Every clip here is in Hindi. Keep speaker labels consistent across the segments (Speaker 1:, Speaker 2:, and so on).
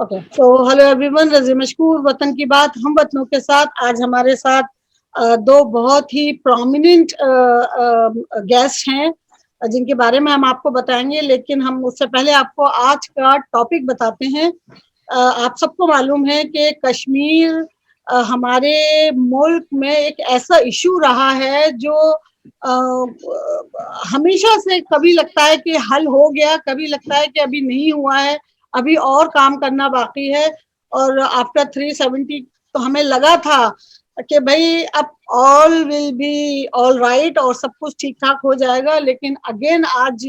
Speaker 1: ओके, सो हेलो एवरीवन, रज़ी मशकूर वतन की बात हम वतनों के साथ। आज हमारे साथ दो बहुत ही प्रोमिनेंट गेस्ट हैं जिनके बारे में हम आपको बताएंगे, लेकिन हम उससे पहले आपको आज का टॉपिक बताते हैं। आप सबको मालूम है कि कश्मीर हमारे मुल्क में एक ऐसा इशू रहा है जो हमेशा से, कभी लगता है कि हल हो गया, कभी लगता है कि अभी नहीं हुआ है, अभी और काम करना बाकी है। और आफ्टर 370 तो हमें लगा था कि भाई अब all will be all right और सब कुछ ठीक ठाक हो जाएगा, लेकिन अगेन आज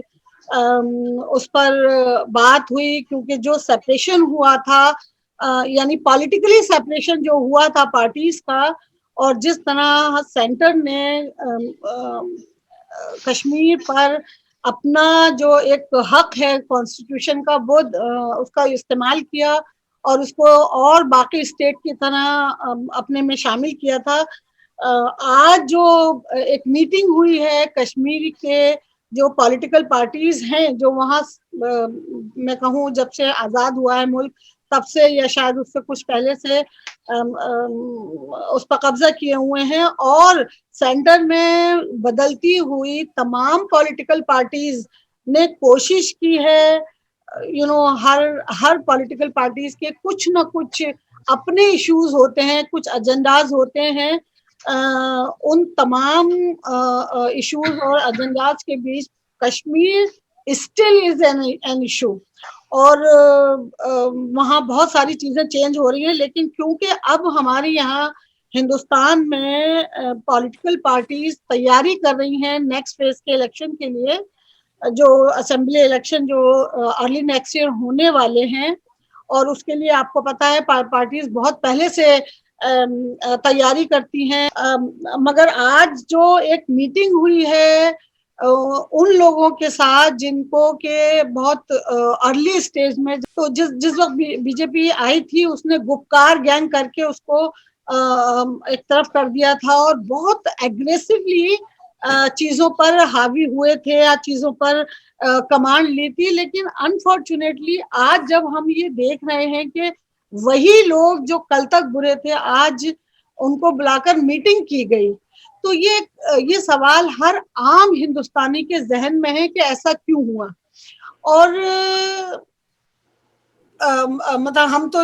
Speaker 1: उस पर बात हुई, क्योंकि जो सेपरेशन हुआ था, यानी पॉलिटिकली सेपरेशन जो हुआ था पार्टीज का, और जिस तरह सेंटर ने कश्मीर पर अपना जो एक हक है कॉन्स्टिट्यूशन का, वो उसका इस्तेमाल किया और उसको और बाकी स्टेट की तरह अपने में शामिल किया था। आज जो एक मीटिंग हुई है कश्मीर के जो पॉलिटिकल पार्टीज हैं, जो वहाँ मैं कहूँ जब से आज़ाद हुआ है मुल्क तब से, या शायद उससे कुछ पहले से उस पर कब्जा किए हुए हैं, और सेंटर में बदलती हुई तमाम पॉलिटिकल पार्टीज ने कोशिश की है। हर पॉलिटिकल पार्टीज के कुछ ना कुछ अपने इश्यूज होते हैं, कुछ एजेंडाज होते हैं। उन तमाम इश्यूज और एजेंडाज के बीच Kashmir still is an issue, और वहाँ बहुत सारी चीजें चेंज हो रही हैं। लेकिन क्योंकि अब हमारे यहाँ हिंदुस्तान में पॉलिटिकल पार्टीज तैयारी कर रही हैं नेक्स्ट फेज के इलेक्शन के लिए, जो असेंबली इलेक्शन जो अर्ली नेक्स्ट ईयर होने वाले हैं, और उसके लिए आपको पता है पार्टीज बहुत पहले से तैयारी करती हैं। मगर आज जो एक मीटिंग हुई है उन लोगों के साथ जिनको के बहुत अर्ली स्टेज में, तो जिस वक्त बीजेपी आई थी उसने गुपकार गैंग करके उसको एक तरफ कर दिया था और बहुत एग्रेसिवली चीजों पर हावी हुए थे या चीजों पर कमांड ली थी। लेकिन अनफॉर्चुनेटली आज जब हम ये देख रहे हैं कि वही लोग जो कल तक बुरे थे, आज उनको बुलाकर मीटिंग की गई, तो ये सवाल हर आम हिंदुस्तानी के जहन में है कि ऐसा क्यों हुआ। और मतलब हम तो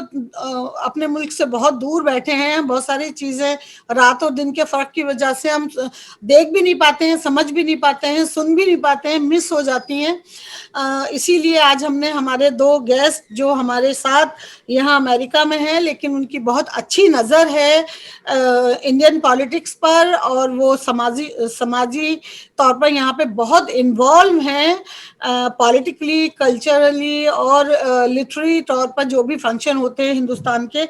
Speaker 1: अपने मुल्क से बहुत दूर बैठे हैं, बहुत सारी चीजें रात और दिन के फर्क की वजह से हम देख भी नहीं पाते हैं, समझ भी नहीं पाते हैं, सुन भी नहीं पाते हैं, मिस हो जाती हैं। इसीलिए आज हमने हमारे दो गेस्ट जो हमारे साथ यहाँ अमेरिका में हैं, लेकिन उनकी बहुत अच्छी नज़र है इंडियन पॉलिटिक्स पर, और वो समाजी तौर पर यहाँ पे बहुत इन्वॉल्व हैं पॉलिटिकली, कल्चरली और लिटरेरी तौर पर जो भी फंक्शन होते हैं हिंदुस्तान के।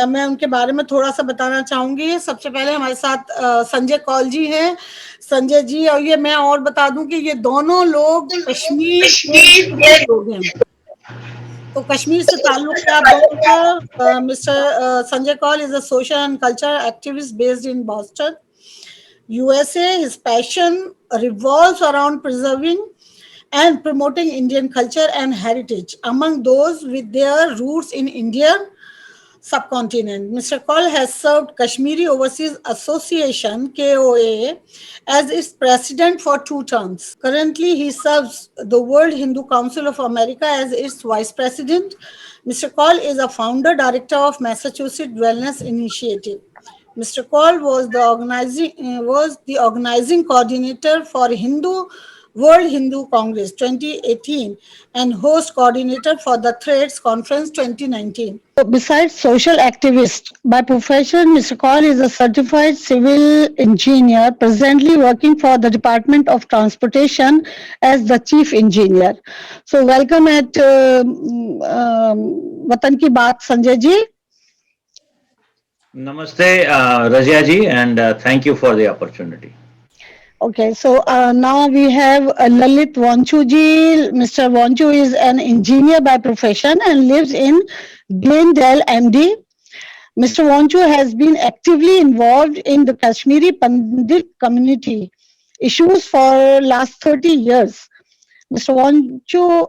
Speaker 1: मैं उनके बारे में थोड़ा सा बताना चाहूँगी। सबसे पहले हमारे साथ संजय कौल जी हैं। संजय जी, और ये मैं और बता दूं कि ये दोनों लोग कश्मीर के लोग हैं, तो कश्मीर से ताल्लुक है आप दोनों का। Mister Sanjay Kaul is a social and cultural activist based in Boston, USA. His passion revolves around preserving and promoting Indian culture and heritage among those with their roots in Indian subcontinent. Mr. Kaul has served Kashmiri Overseas Association (KOA) as its president for 2 terms. Currently, he serves the World Hindu Council of America as its vice president. Mr. Kaul is a founder director of Massachusetts Wellness Initiative. Mr. Kaul was the organizing coordinator for World Hindu Congress 2018 and host coordinator for the Threads Conference 2019. Besides social activist, by profession, Mr. Kaul is a certified civil engineer, presently working for the Department of Transportation as the chief engineer. So welcome at Watan Ki Baat, Sanjay ji.
Speaker 2: Namaste, Razia ji, and thank you for the opportunity.
Speaker 1: Okay, so now we have Lalit Wanchu ji. Mr. Wanchu is an engineer by profession and lives in Glendale, MD. Mr. Wanchu has been actively involved in the Kashmiri Pandit community issues for last 30 years.
Speaker 3: Mr. Wanju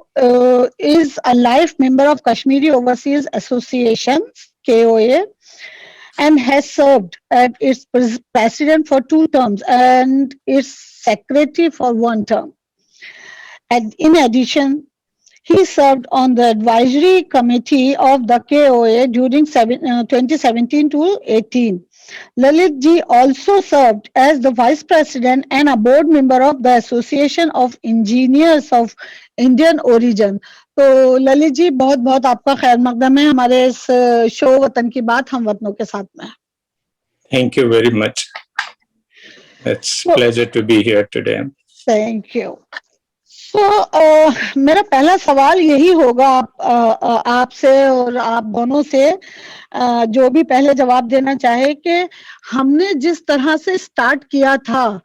Speaker 3: is a life member of Kashmiri Overseas Association, KOA, and has served as its president for 2 terms and its secretary for 1 term. And in addition, he served on the advisory committee of the KOA during 2017 to 18. Lalit ji also served as the vice president and a board member of the Association of Engineers of Indian Origin. तो ललित जी बहुत बहुत आपका खैर मकदम है हमारे इस शो वतन की बात हम वतनों के साथ में.
Speaker 4: Thank you very much. It's a pleasure to be here today.
Speaker 3: Thank you. तो मेरा पहला सवाल यही होगा आपसे और आप दोनों से, जो भी पहले जवाब देना चाहे, कि हमने जिस तरह से स्टार्ट किया था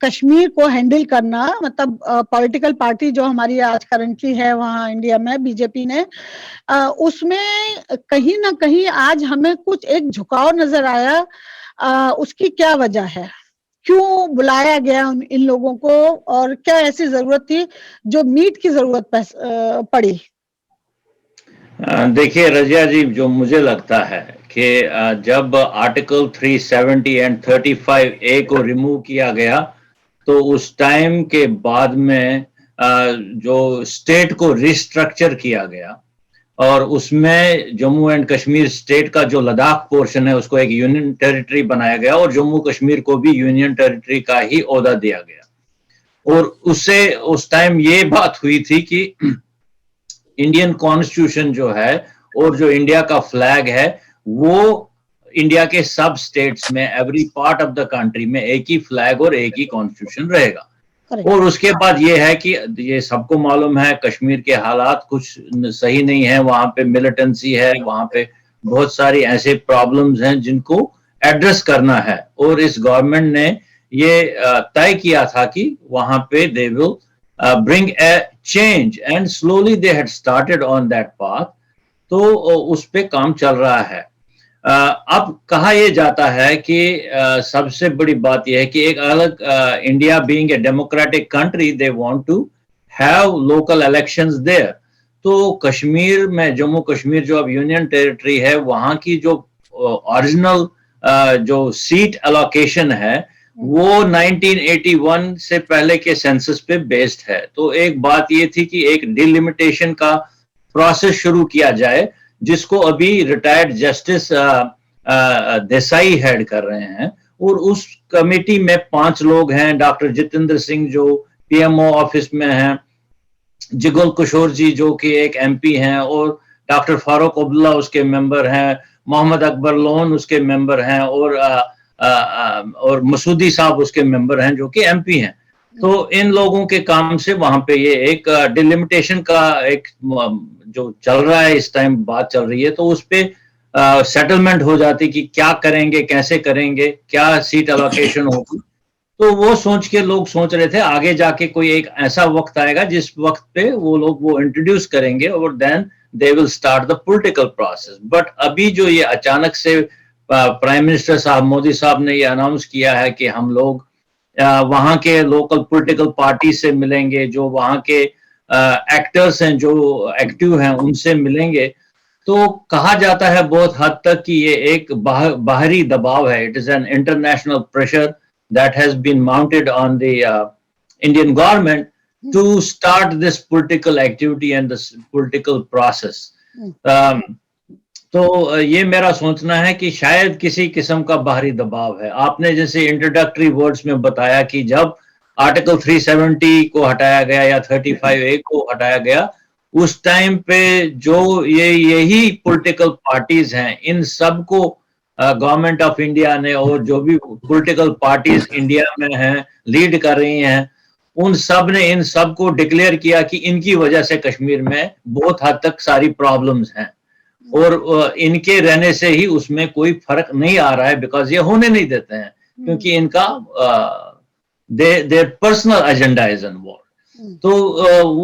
Speaker 3: कश्मीर को हैंडल करना, मतलब पॉलिटिकल पार्टी जो हमारी आज करंटली है वहाँ इंडिया में बीजेपी ने, उसमें कहीं ना कहीं आज हमें कुछ एक झुकाव नजर आया. उसकी क्या वजह है, क्यों बुलाया गया इन लोगों को, और क्या ऐसी जरूरत थी जो मीट की जरूरत पड़ी?
Speaker 2: देखिए रजिया जी, जो मुझे लगता है कि जब आर्टिकल 370 एंड 35A को रिमूव किया गया तो उस टाइम के बाद में जो स्टेट को रिस्ट्रक्चर किया गया और उसमें जम्मू एंड कश्मीर स्टेट का जो लद्दाख पोर्शन है उसको एक यूनियन टेरिटरी बनाया गया और जम्मू कश्मीर को भी यूनियन टेरिटरी का ही ओहदा दिया गया. और उससे उस टाइम ये बात हुई थी कि इंडियन कॉन्स्टिट्यूशन जो है और जो इंडिया का फ्लैग है वो इंडिया के सब स्टेट्स में every part of the country में एक ही फ्लैग और एक ही कॉन्स्टिट्यूशन रहेगा. और उसके बाद ये है कि ये सबको मालूम है कश्मीर के हालात कुछ सही नहीं है, वहां पे मिलिटेंसी है, वहां पे बहुत सारी ऐसे प्रॉब्लम्स हैं जिनको एड्रेस करना है. और इस गवर्नमेंट ने ये तय किया था कि वहां पे they will bring a change and slowly they had started on that path. तो उस पे काम चल रहा है. अब कहा यह जाता है कि सबसे बड़ी बात यह है कि एक अलग India being a democratic country they want to have local elections there. तो कश्मीर में, जम्मू कश्मीर जो अब यूनियन टेरिटरी है, वहां की जो ओरिजिनल जो सीट एलोकेशन है वो 1981 से पहले के सेंसस पे बेस्ड है. तो एक बात ये थी कि एक डिलिमिटेशन का प्रोसेस शुरू किया जाए जिसको अभी रिटायर्ड जस्टिस देसाई हेड कर रहे हैं. और उस कमेटी में 5 लोग हैं. डॉक्टर जितेंद्र सिंह जो पीएमओ ऑफिस में हैं, जिगुल किशोर जी जो कि एक एमपी हैं, और डॉक्टर फारूक अब्दुल्ला उसके मेंबर हैं, मोहम्मद अकबर लोन उसके मेंबर हैं, और मसूदी साहब उसके मेंबर हैं जो कि एमपी हैं. तो इन लोगों के काम से वहां पे ये एक डिलिमिटेशन का एक जो चल रहा है इस टाइम बात चल रही है, तो उस पे सेटलमेंट हो जाती कि क्या करेंगे, कैसे करेंगे, क्या सीट एलोकेशन होगी. तो वो सोच के लोग सोच रहे थे आगे जाके कोई एक ऐसा वक्त आएगा जिस वक्त पे वो लोग वो इंट्रोड्यूस करेंगे और then they will start the political process. But अभी जो ये अचानक से प्राइम मिनिस्टर साहब मोदी साहब ने ये अनाउंस किया है कि हम लोग वहां के लोकल पॉलिटिकल पार्टी से मिलेंगे, जो वहां के एक्टर्स हैं जो एक्टिव हैं उनसे मिलेंगे, तो कहा जाता है बहुत हद तक कि ये एक बाहरी दबाव है. It is an international pressure that has been mounted on the Indian government to start this political activity and this political process. तो ये मेरा सोचना है कि शायद किसी किस्म का बाहरी दबाव है. आपने जैसे इंट्रोडक्टरी वर्ड्स में बताया कि जब आर्टिकल 370 को हटाया गया या 35A को हटाया गया, उस टाइम पे जो यही पॉलिटिकल पार्टीज हैं, इन सब को गवर्नमेंट ऑफ इंडिया ने, और जो भी पॉलिटिकल पार्टीज इंडिया में हैं लीड कर रही हैं, उन सब ने इन सब को डिक्लेयर किया कि इनकी वजह से कश्मीर में बहुत हद तक सारी प्रॉब्लम्स हैं और इनके रहने से ही उसमें कोई फर्क नहीं आ रहा है, बिकॉज ये होने नहीं देते हैं क्योंकि इनका their personal agenda is involve. तो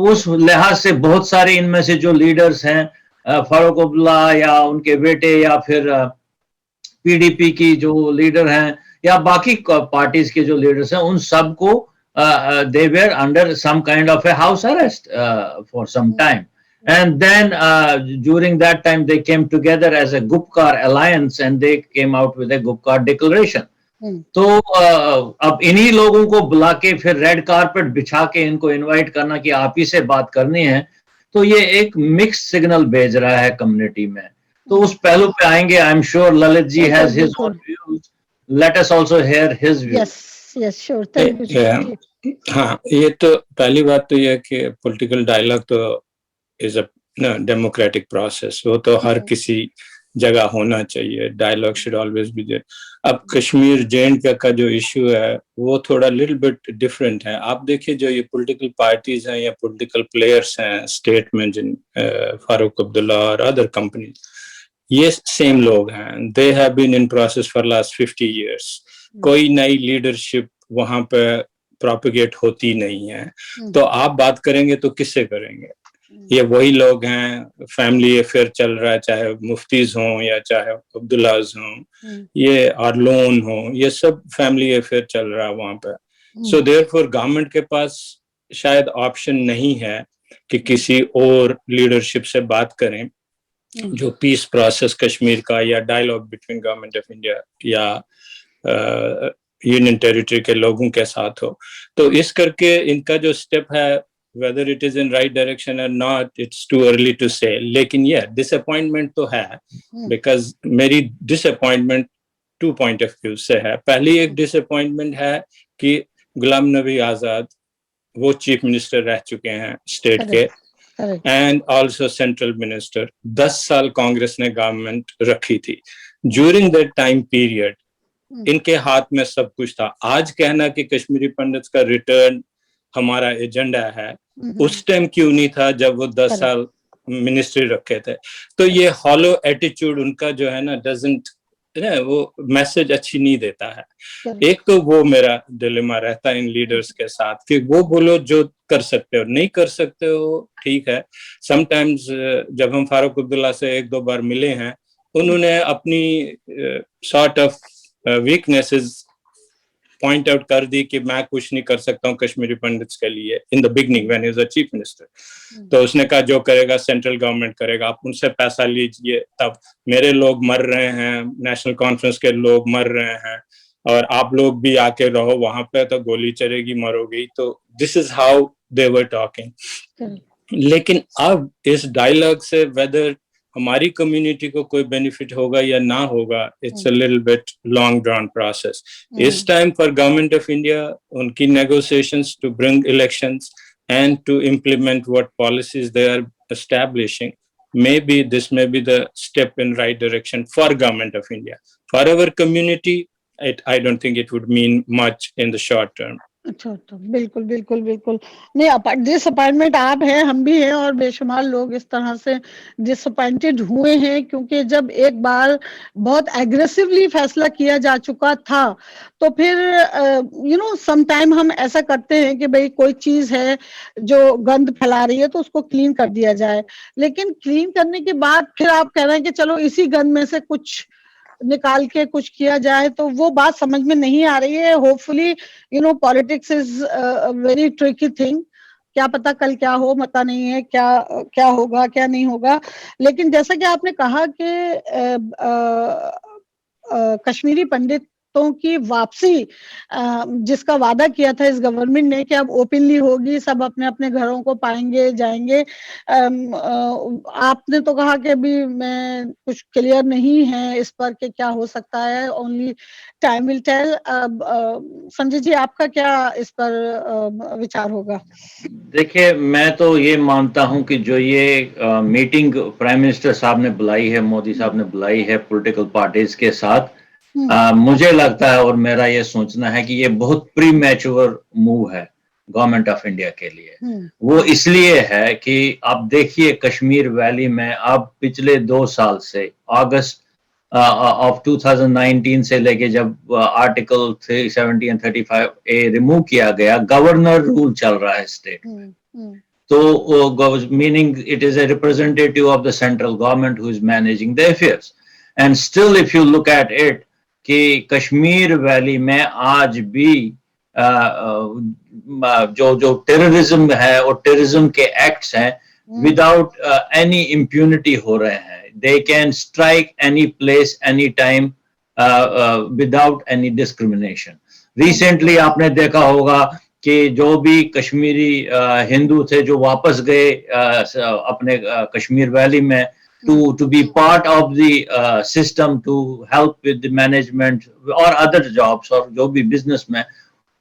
Speaker 2: उस लिहाज से बहुत सारे इनमें से जो लीडर्स हैं, फारूक अब्दुल्ला या उनके बेटे या फिर पीडीपी की जो लीडर हैं या बाकी पार्टीज के जो लीडर्स हैं, उन सबको they were under some kind of a house arrest for some time. And then during that time, they came together as a Gupkar alliance and they came out with a Gupkar declaration. तो अब इन्हीं लोगों को बुला के फिर रेड कारपेट बिछा के इनको इनवाइट करना कि आप ही से बात करनी है, तो ये एक मिक्स सिग्नल भेज रहा है कम्युनिटी में. तो उस पहलू पे आएंगे. I am sure Lalit ji has his own views. Let us also hear his views.
Speaker 3: Yes sure. Thank you.
Speaker 4: हाँ, ये तो पहली बात तो ये है कि पॉलिटिकल डायलॉग तो इज अ डेमोक्रेटिक प्रोसेस. वो तो हर किसी जगह होना चाहिए. Dialogue should always be there. अब कश्मीर जे का जो इश्यू है वो थोड़ा लिटिल बिट डिफरेंट है. आप देखिए जो ये पॉलिटिकल पार्टीज हैं या पॉलिटिकल प्लेयर्स हैं स्टेट में, जिन फारूक अब्दुल्ला और अदर कंपनीज, ये सेम लोग हैं. They have been in process for last 50 years. कोई नई लीडरशिप वहां पे प्रोपिगेट होती नहीं है. तो आप बात करेंगे तो किससे करेंगे? ये वही लोग हैं. फैमिली अफेयर चल रहा है, चाहे मुफ्तीज हों या चाहे अब्दुल्लाज हों, ये आरलोन हो, ये सब फैमिली अफेयर चल रहा है वहां पे. सो देयरफॉर गवर्नमेंट के पास शायद ऑप्शन नहीं है कि किसी और लीडरशिप से बात करें जो पीस प्रोसेस कश्मीर का या dialogue between government of India या यूनियन टेरिटरी के लोगों के साथ हो. तो इस करके इनका जो स्टेप है, whether it is in right direction or not, it's too early to say. लेकिन ये disappointment तो है, because मेरी disappointment 2 point of view से है. पहली एक disappointment है कि गुलाम नबी आजाद वो चीफ मिनिस्टर रह चुके हैं स्टेट के, एंड ऑल्सो सेंट्रल मिनिस्टर. 10 साल कांग्रेस ने गवर्नमेंट रखी थी. ड्यूरिंग दैट टाइम पीरियड इनके हाथ में सब कुछ था. आज कहना कि कश्मीरी पंडित्स का रिटर्न हमारा एजेंडा है, उस टाइम क्यों नहीं था जब वो 10 साल मिनिस्ट्री रखे थे? तो ये हॉलो एटीट्यूड उनका जो है ना, डजंट, वो मैसेज अच्छी नहीं देता है. एक तो वो मेरा डिलेमा रहता है इन लीडर्स के साथ कि वो बोलो जो कर सकते हो, नहीं कर सकते हो ठीक है. समटाइम्स जब हम फारूक अब्दुल्ला से 1-2 बार मिले हैं, उन्होंने अपनी sort of weaknesses point out कर दी कि मैं कुछ नहीं कर सकता हूँ कश्मीरी पंडित्स के लिए. In the beginning when he was a chief minister, तो उसने कहा जो करेगा सेंट्रल गवर्नमेंट करेगा, आप उनसे पैसा लीजिए. तब मेरे लोग मर रहे हैं, नेशनल कॉन्फ्रेंस के लोग मर रहे हैं, और आप लोग भी आके रहो वहां पे तो गोली चलेगी, मरोगी. तो this is how they were talking. लेकिन अब इस डायलॉग से वेदर हमारी कम्युनिटी को कोई बेनिफिट होगा या ना होगा, it's a little bit long drawn process. इस time for government of India उनकी negotiations to bring elections and to implement what policies they are establishing, maybe this may be the step in right direction for government of India. For our community, I don't think it would mean much in the short term.
Speaker 3: अच्छा, तो बिल्कुल बिल्कुल बिल्कुल नहीं. डिसअपॉइंटमेंट आप हैं, हम भी हैं, और बेशुमार लोग इस तरह से डिसअपॉइंटेड हुए हैं, क्योंकि जब एक बार बहुत एग्रेसिवली फैसला किया जा चुका था, तो फिर सम टाइम हम ऐसा करते हैं कि भाई कोई चीज है जो गंद फैला रही है तो उसको क्लीन कर दिया जाए. लेकिन क्लीन करने के बाद फिर आप कह रहे हैं कि चलो इसी गंद में से कुछ निकाल के कुछ किया जाए, तो वो बात समझ में नहीं आ रही है. Hopefully politics is very tricky thing. क्या पता कल क्या हो, पता नहीं है क्या होगा क्या नहीं होगा. लेकिन जैसा कि आपने कहा कि कश्मीरी पंडितों की वापसी जिसका वादा किया था इस गवर्नमेंट ने कि अब ओपनली होगी, सब अपने अपने घरों को पाएंगे जाएंगे. आपने तो कहा कि अभी मैं कुछ क्लियर नहीं है इस पर कि क्या हो सकता है, only time will tell. Sanjay ji, आपका क्या इस पर विचार होगा?
Speaker 2: देखिए, मैं तो ये मानता हूं कि जो ये मीटिंग प्राइम मिनिस्टर साहब ने बुलाई है, मोदी साहब ने बुलाई है पॉलिटिकल पार्टीज के साथ, मुझे लगता है और मेरा ये सोचना है कि ये बहुत प्री मैच्योर मूव है गवर्नमेंट ऑफ इंडिया के लिए. वो इसलिए है कि आप देखिए कश्मीर वैली में अब पिछले 2 साल से अगस्त ऑफ 2019 से लेके जब आर्टिकल 370 एंड 35A रिमूव किया गया, गवर्नर रूल चल रहा है स्टेट में. तो meaning it is a representative of the central government who is managing the affairs. And still if you look at it कि कश्मीर वैली में आज भी जो टेररिज्म है और टेररिज्म के एक्ट्स हैं विदाउट एनी इम्प्यूनिटी हो रहे हैं. They can strike any place any time without any discrimination. Recently आपने देखा होगा कि जो भी कश्मीरी हिंदू थे जो वापस गए अपने कश्मीर वैली में to be part of the system to help with the management or other jobs और जो भी बिजनेस में,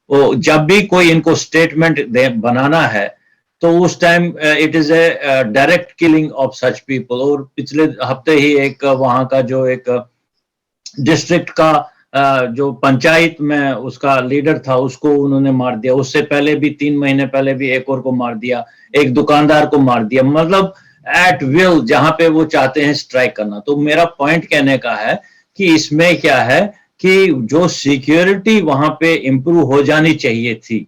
Speaker 2: वो जब भी कोई इनको स्टेटमेंट बनाना है तो उस time it is a direct killing of such people. और पिछले हफ्ते ही एक वहां का जो एक डिस्ट्रिक्ट का जो पंचायत में उसका लीडर था उसको उन्होंने मार दिया. उससे पहले भी 3 महीने पहले भी एक और को मार दिया, एक दुकानदार को मार दिया. मतलब एट विल जहां पे वो चाहते हैं स्ट्राइक करना. तो मेरा पॉइंट कहने का है कि इसमें क्या है कि जो सिक्योरिटी वहां पे इंप्रूव हो जानी चाहिए थी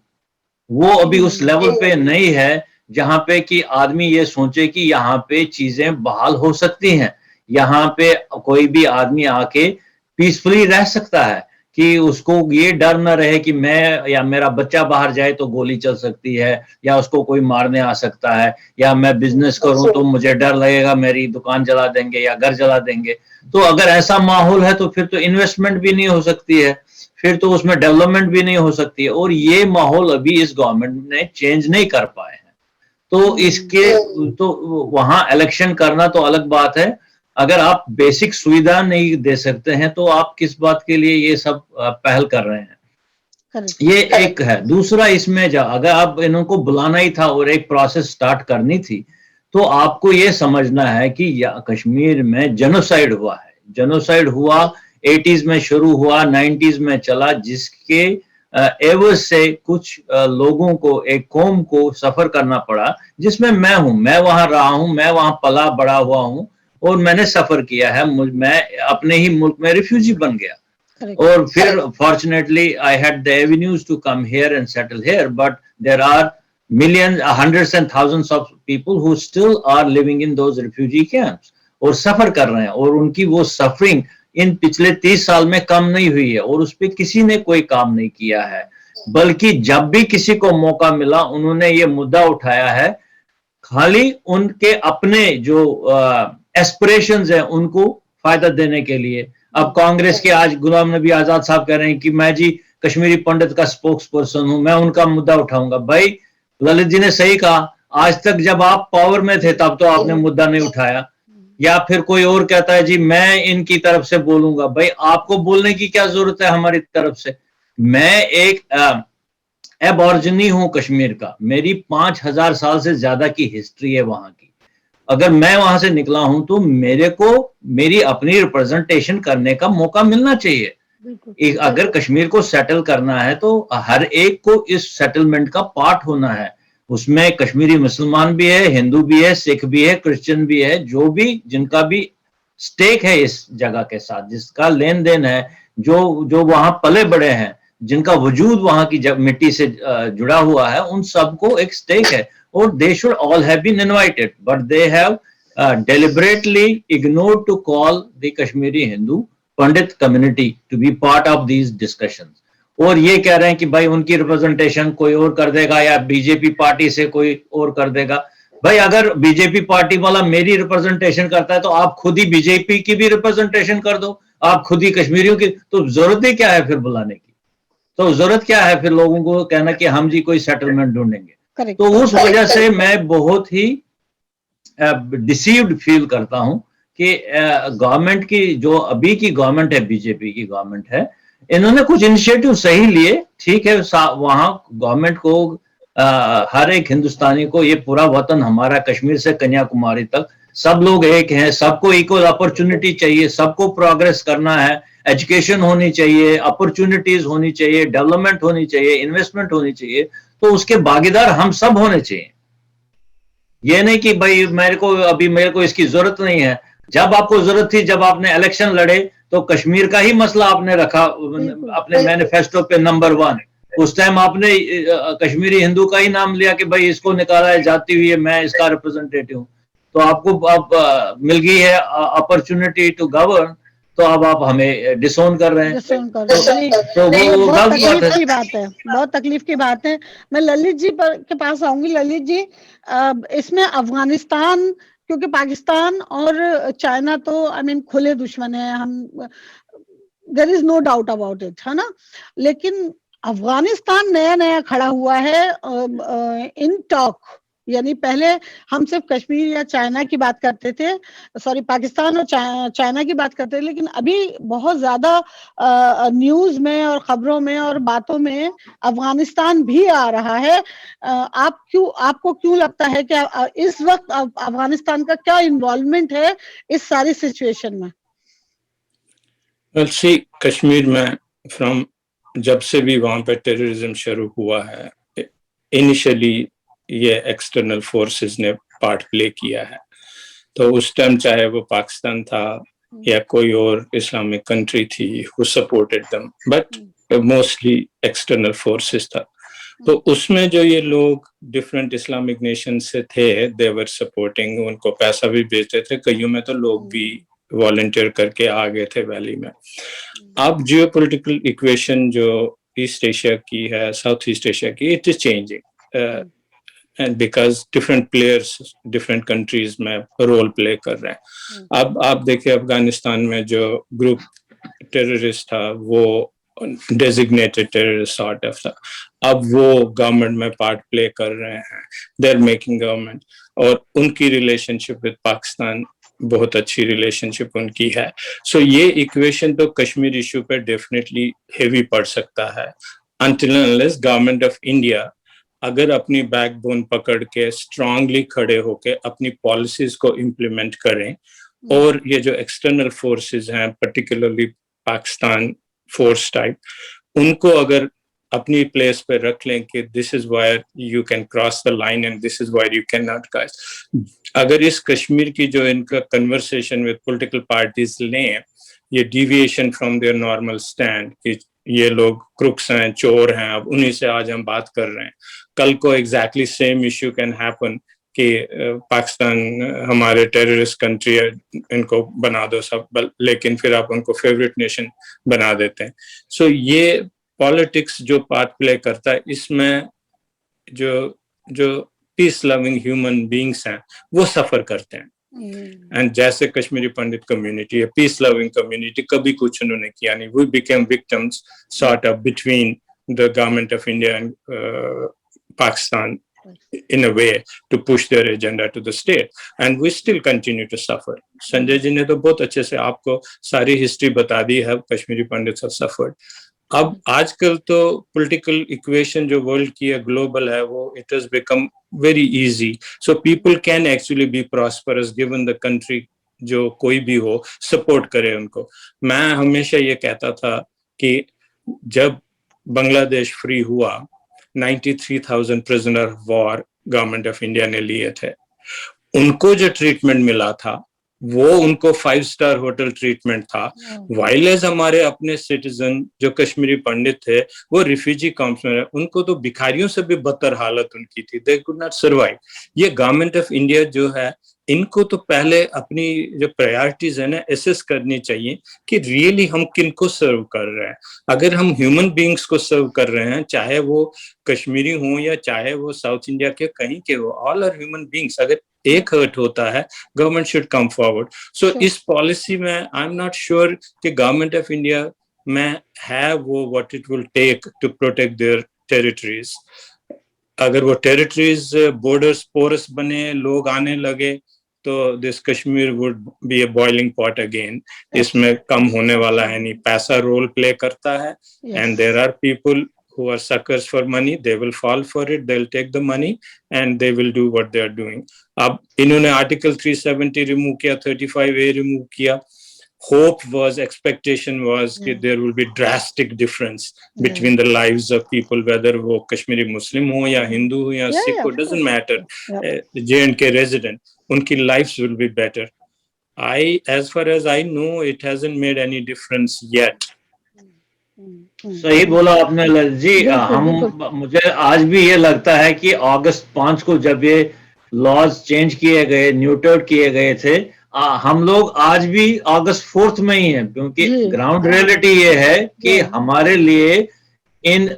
Speaker 2: वो अभी उस लेवल पे नहीं है जहां पे कि आदमी ये सोचे कि यहाँ पे चीजें बहाल हो सकती हैं, यहाँ पे कोई भी आदमी आके पीसफुली रह सकता है, कि उसको ये डर न रहे कि मैं या मेरा बच्चा बाहर जाए तो गोली चल सकती है या उसको कोई मारने आ सकता है, या मैं बिजनेस करूं तो मुझे डर लगेगा मेरी दुकान जला देंगे या घर जला देंगे. तो अगर ऐसा माहौल है तो फिर तो इन्वेस्टमेंट भी नहीं हो सकती है, फिर तो उसमें डेवलपमेंट भी नहीं हो सकती है. और ये माहौल अभी इस गवर्नमेंट ने चेंज नहीं कर पाए हैं. तो इसके तो वहां इलेक्शन करना तो अलग बात है, अगर आप बेसिक सुविधा नहीं दे सकते हैं तो आप किस बात के लिए ये सब पहल कर रहे हैं. ये एक है. दूसरा इसमें अगर आप इनको बुलाना ही था और एक प्रोसेस स्टार्ट करनी थी तो आपको ये समझना है कि कश्मीर में जेनोसाइड हुआ है. जेनोसाइड हुआ 80s में शुरू हुआ, 90s में चला, जिसके एवज से कुछ लोगों को, एक कौम को सफर करना पड़ा, जिसमें मैं हूं. मैं वहां रहा हूं, मैं वहां पला बड़ा हुआ हूं और मैंने सफर किया है. मैं अपने ही मुल्क में रिफ्यूजी बन गया. और फिर fortunately I had the avenues to come here and settle here, but there are millions, hundreds and thousands of people who still are living in those refugee camps और सफर कर रहे हैं. और उनकी वो सफरिंग इन पिछले 30 साल में कम नहीं हुई है और उस पर किसी ने कोई काम नहीं किया है, बल्कि जब भी किसी को मौका मिला उन्होंने ये मुद्दा उठाया है खाली उनके अपने जो एस्पिरेशंस हैं उनको फायदा देने के लिए. अब कांग्रेस के आज गुलाम नबी आजाद साहब कह रहे हैं कि मैं जी कश्मीरी पंडित का स्पोक्स पर्सन हूं, मैं उनका मुद्दा उठाऊंगा. भाई ललित जी ने सही कहा, आज तक जब आप पावर में थे तब तो आपने मुद्दा नहीं उठाया. या फिर कोई और कहता है जी मैं इनकी तरफ से बोलूंगा. भाई आपको बोलने की क्या जरूरत है हमारी तरफ से. मैं एक एबॉर्जिनी हूं कश्मीर का, मेरी 5000 साल से ज्यादा की हिस्ट्री है वहां की. अगर मैं वहां से निकला हूं तो मेरे को मेरी अपनी रिप्रेजेंटेशन करने का मौका मिलना चाहिए. अगर कश्मीर को सेटल करना है तो हर एक को इस सेटलमेंट का पार्ट होना है. उसमें कश्मीरी मुसलमान भी है, हिंदू भी है, सिख भी है, क्रिश्चियन भी है, जो भी जिनका भी स्टेक है इस जगह के साथ, जिसका लेन देन है, जो वहां पले बड़े हैं, जिनका वजूद वहां की मिट्टी से जुड़ा हुआ है, उन सबको एक स्टेक है. और they should all have been invited, but they have deliberately ignored to call the Kashmiri Hindu Pandit community to be part of these discussions. और ये कह रहे हैं कि भाई उनकी रिप्रेजेंटेशन कोई और कर देगा या बीजेपी पार्टी से कोई और कर देगा. भाई अगर बीजेपी पार्टी वाला मेरी रिप्रेजेंटेशन करता है तो आप खुद ही बीजेपी की भी रिप्रेजेंटेशन कर दो, आप खुद ही कश्मीरियों की. तो जरूरत ही क्या है फिर बुलाने की. तो जरूरत क्या है फिर लोगों को कहना कि हम जी कोई सेटलमेंट ढूंढेंगे. तो उस वजह से मैं बहुत ही डिसीव्ड फील करता हूं कि गवर्नमेंट की जो अभी की गवर्नमेंट है, बीजेपी की गवर्नमेंट है, इन्होंने कुछ इनिशिएटिव सही लिए, ठीक है. वहां गवर्नमेंट को हर एक हिंदुस्तानी को, ये पूरा वतन हमारा कश्मीर से कन्याकुमारी तक सब लोग एक हैं, सबको इक्वल अपॉर्चुनिटी चाहिए, सबको प्रोग्रेस करना है, एजुकेशन होनी चाहिए, अपॉर्चुनिटीज होनी चाहिए, डेवलपमेंट होनी चाहिए, इन्वेस्टमेंट होनी चाहिए. तो उसके भागीदार हम सब होने चाहिए. ये नहीं कि भाई मेरे को इसकी जरूरत नहीं है. जब आपको जरूरत थी, जब आपने इलेक्शन लड़े तो कश्मीर का ही मसला आपने रखा अपने मैनिफेस्टो पे नंबर 1. उस टाइम आपने कश्मीरी हिंदू का ही नाम लिया कि भाई इसको निकाला है जाती हुई है, मैं इसका रिप्रेजेंटेटिव हूँ. तो आपको अब मिल गई है अपॉर्चुनिटी टू गवर्न, तो अब आप हमें डिसोन कर रहे हैं।
Speaker 3: डिसोन कर रहे हैं।
Speaker 2: तो वो
Speaker 3: बहुत
Speaker 2: गलत
Speaker 3: तकलीफ
Speaker 2: बात
Speaker 3: की
Speaker 2: है।
Speaker 3: बात है, बहुत तकलीफ की बात है। मैं ललित जी के पास आऊंगी। ललित जी, इसमें अफगानिस्तान, क्योंकि पाकिस्तान और चाइना तो आई मीन खुले दुश्मन है, हम there is no doubt about it, है ना। लेकिन अफगानिस्तान नया नया खड़ा हुआ है इन टॉक, यानी पहले हम सिर्फ कश्मीर या चाइना की बात करते थे, सॉरी पाकिस्तान और चाइना की बात करते थे, लेकिन अभी बहुत ज्यादा न्यूज में और खबरों में और बातों में अफगानिस्तान भी आ रहा है। आपको क्यों लगता है कि इस वक्त अफगानिस्तान का क्या इन्वॉल्वमेंट है इस सारी सिचुएशन में?
Speaker 4: वेल सी, कश्मीर में फ्रॉम जब से भी वहां पे टेररिज्म शुरू हुआ है, इनिशियली ये एक्सटर्नल फोर्सेस ने पार्ट प्ले किया है। तो उस टाइम चाहे वो पाकिस्तान था या कोई और इस्लामिक कंट्री थी, who supported them, but mostly external forces था। तो उसमें जो ये लोग डिफरेंट इस्लामिक नेशन से थे, दे वर सपोर्टिंग, उनको पैसा भी भेजते थे, कईयों में तो लोग भी वॉलंटियर करके आ गए थे वैली में। अब जियोपॉलिटिकल इक्वेशन जो ईस्ट एशिया की है, साउथ ईस्ट एशिया की, it is changing and because different players different countries में रोल प्ले कर रहे हैं। अब आप देखिए अफगानिस्तान में जो ग्रुप टेररिस्ट था वो डेजिग्नेटेड टेररिस्ट सॉर्ट ऑफ था, अब वो गवर्नमेंट में पार्ट प्ले कर रहे हैं, दे आर मेकिंग गवर्नमेंट, और उनकी रिलेशनशिप विद पाकिस्तान बहुत अच्छी रिलेशनशिप उनकी है। सो ये इक्वेशन तो कश्मीर इशू पे डेफिनेटली हेवी पड़ सकता है, until unless government of India अगर अपनी बैकबोन पकड़ के स्ट्रांगली खड़े होके अपनी पॉलिसीज को इम्प्लीमेंट करें, और ये जो एक्सटर्नल फोर्सेस हैं, पर्टिकुलरली पाकिस्तान फोर्स टाइप, उनको अगर अपनी प्लेस पे रख लें कि this is wire you can cross the line and this is wire you can not cross. अगर इस कश्मीर की जो इनका कन्वर्सेशन विद पॉलिटिकल पार्टीज लें, ये deviation from there normal stand कि ये लोग क्रुक्स हैं, चोर हैं, अब उन्हीं से आज हम बात कर रहे हैं, कल को exactly same issue can happen कि पाकिस्तान हमारे टेररिस्ट कंट्री है, इनको बना दो सब, लेकिन फिर आप उनको फेवरेट नेशन बना देते हैं। सो ये पॉलिटिक्स जो पार्ट प्ले करता है, इसमें जो पीस लविंग ह्यूमन बींग्स हैं वो सफर करते हैं। एंड जैसे कश्मीरी पंडित कम्युनिटी है, पीस लविंग कम्युनिटी, कभी कुछ उन्होंने किया नहीं, we became victims sort of between the government of India and Pakistan in a way to push their agenda to the state, and we still continue to suffer. Sanjay ji ने तो बहुत अच्छे से आपको सारी हिस्ट्री बता दी है, कश्मीरी पंडित्स have suffered. अब आजकल तो पॉलिटिकल इक्वेशन जो वर्ल्ड की है, ग्लोबल है, वो it has become very easy, so people can actually be prosperous given the country, जो कोई भी हो सपोर्ट करे उनको। मैं हमेशा ये कहता था कि जब बांग्लादेश फ्री हुआ, 93,000 prisoner of war government of India ने लिए थे, उनको जो ट्रीटमेंट मिला था वो उनको 5-स्टार होटल ट्रीटमेंट था, वाइल एज हमारे अपने सिटीजन जो कश्मीरी पंडित थे वो रिफ्यूजी कैंप्स में, उनको तो भिखारियों से भी बदतर हालत उनकी थी, दे कुड नॉट सर्वाइव। ये गवर्नमेंट ऑफ इंडिया जो है, इनको तो पहले अपनी जो प्रायोरिटीज है ना एसेस करनी चाहिए कि रियली हम किनको सर्व कर रहे हैं। अगर हम ह्यूमन बीइंग्स को सर्व कर रहे हैं, चाहे वो कश्मीरी हो या चाहे वो साउथ इंडिया के कहीं के हो, ऑल आर ह्यूमन बीइंग्स, अगर एक हर्ट होता है government should come forward. So इस पॉलिसी में आई एम नॉट श्योर कि गवर्नमेंट ऑफ इंडिया में है वो what it will take to protect their territories. अगर वो टेरिटरीज बॉर्डर्स पोरस बने, लोग आने लगे, तो this Kashmir would be A boiling pot again. इसमें कम होने वाला है नहीं, पैसा रोल प्ले करता है, and there are people who are suckers for money, they will fall for it, they'll take the money and they will do what they are doing. अब इन्होंने आर्टिकल 370 रिमूव किया, 35A रिमूव किया, hope was, expectation was कि there will be drastic difference between the lives of people, whether वो कश्मीरी मुस्लिम हो या हिंदू हो या सिख हो, doesn't matter, J&K resident, उनकी lives will be better. As far as I know, it hasn't made any difference yet.
Speaker 2: सही बोला आपने ललित जी। मुझे आज भी ये लगता है कि अगस्त 5 को जब ये लॉज चेंज किए गए, न्यूटर्ड किए गए थे, हम लोग आज भी अगस्त 4 में ही हैं, क्योंकि
Speaker 3: जी।
Speaker 2: ग्राउंड रियलिटी ये है कि
Speaker 3: जी।
Speaker 2: हमारे लिए इन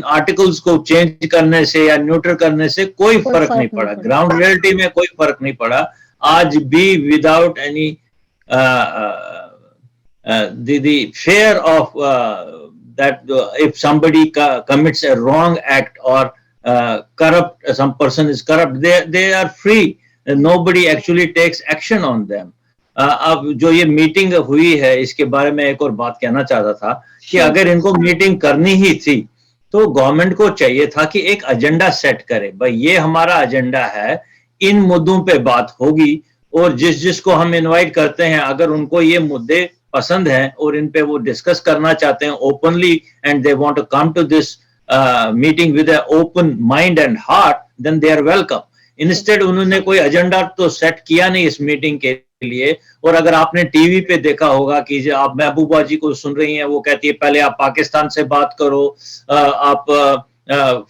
Speaker 2: आर्टिकल्स को चेंज करने से या न्यूट्रल करने से कोई फर्क नहीं पड़ा। ग्राउंड रियलिटी में कोई फर्क नहीं पड़ा आज भी, without any the fear of that if somebody commits a wrong act or corrupt, some person is corrupt, they are free, nobody actually takes action on them. अब जो ये मीटिंग हुई है इसके बारे में एक और बात कहना चाहता था कि अगर इनको मीटिंग करनी ही थी तो गवर्नमेंट को चाहिए था कि एक एजेंडा सेट करे, भाई ये हमारा एजेंडा है, इन मुद्दों पे बात होगी और जिसको हम इनवाइट करते हैं अगर उनको ये मुद्दे पसंद हैं और इन पे वो डिस्कस करना चाहते हैं openly and they want to come to this meeting with a open mind and heart, then they are welcome. Instead उन्होंने कोई एजेंडा तो सेट किया नहीं इस मीटिंग के लिए। और अगर आपने टीवी पे देखा होगा कि आप महबूबा जी को सुन रही हैं, वो कहती है पहले आप पाकिस्तान से बात करो, आप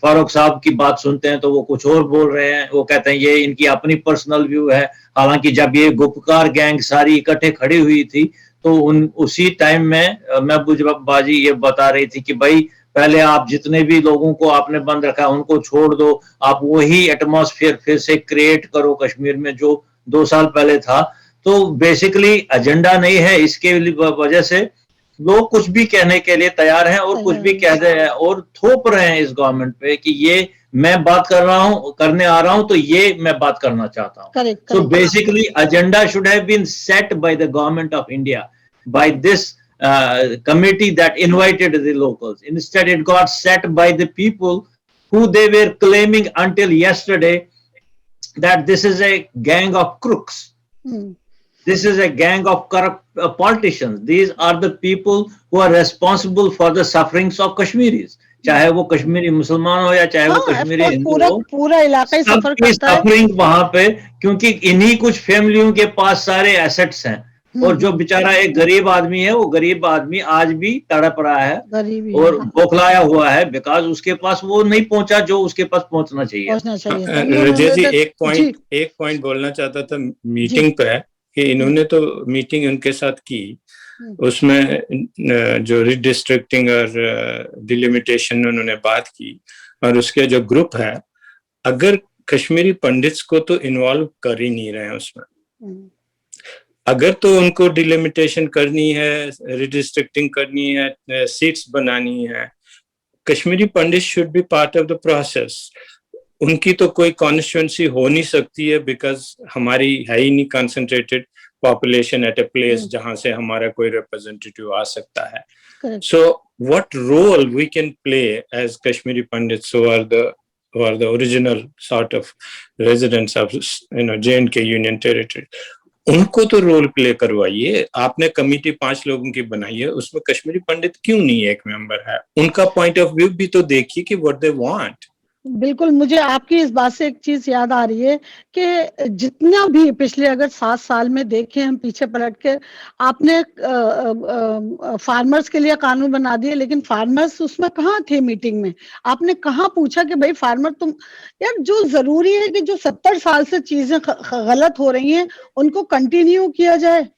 Speaker 2: फारूक साहब की बात सुनते हैं तो वो कुछ और बोल रहे हैं, वो कहते हैं ये इनकी अपनी पर्सनल व्यू है। हालांकि जब ये गुपकार गैंग सारी इकट्ठे खड़ी हुई थी तो उसी टाइम में महबूबा जी ये बता रही थी कि भाई पहले आप जितने भी लोगों को आपने बंद रखा उनको छोड़ दो, आप वही एटमॉस्फेयर फिर से क्रिएट करो कश्मीर में जो 2 साल पहले था। तो बेसिकली एजेंडा नहीं है, इसके वजह से लोग कुछ भी कहने के लिए तैयार हैं और कुछ भी कह रहे हैं और थोप रहे हैं इस गवर्नमेंट पे कि ये मैं बात कर रहा हूं, करने आ रहा हूं तो ये मैं बात करना चाहता हूं। So basically agenda should have been set by the government of India, by this committee that invited the locals. Instead it got set by the people who they were claiming until yesterday that this is a gang of crooks. This is a gang of corrupt politicians. These are the people who are responsible for the sufferings of Kashmiris. चाहे वो कश्मीरी मुसलमान हो या चाहे वो कश्मीरी हिंदू हो,
Speaker 3: पूरा इलाका ही सफर करता है।
Speaker 2: सफरिंग वहां पे, क्योंकि इन्हीं कुछ फैमिलियों के पास सारे एसेट्स हैं और जो बेचारा एक गरीब आदमी है, वो गरीब आदमी आज भी तड़प रहा है और बौखलाया हुआ है, बिकॉज उसके पास वो नहीं पहुंचा जो उसके पास पहुंचना चाहिए।
Speaker 4: रजत जी एक पॉइंट बोलना चाहता था मीटिंग पे, कि इन्होंने तो मीटिंग उनके साथ की, उसमें जो रिडिस्ट्रिक्टिंग और डिलिमिटेशन उन्होंने बात की, और उसके जो ग्रुप है अगर कश्मीरी पंडित्स को तो इन्वॉल्व कर ही नहीं रहे हैं उसमें। अगर तो उनको डिलिमिटेशन करनी है, रिडिस्ट्रिक्टिंग करनी है, सीट्स बनानी है, Kashmiri Pandit should be part of the process. उनकी तो कोई कॉन्स्टिट्यूएंसी हो नहीं सकती है बिकॉज हमारी है ही नहीं concentrated population at a place जहां से हमारा कोई रिप्रेजेंटेटिव आ सकता है। So what role we can play as Kashmiri Pandits who are the original sort of residents of J&K Union Territory, उनको तो रोल प्ले करवाइए। आपने कमेटी 5 लोगों की बनाई है, उसमें कश्मीरी पंडित क्यों नहीं एक मेंबर है? उनका पॉइंट ऑफ व्यू भी तो देखिए कि व्हाट दे वांट।
Speaker 3: बिल्कुल, मुझे आपकी इस बात से एक चीज याद आ रही है कि जितना भी पिछले अगर 7 साल में देखें हम पीछे पलट के, आपने फार्मर्स के लिए कानून बना दिए, लेकिन फार्मर्स उसमें कहाँ थे मीटिंग में? आपने कहाँ पूछा कि भाई फार्मर तुम यार, जो जरूरी है कि जो 70 साल से चीजें गलत हो रही हैं उनको कंटिन्यू किया जाए।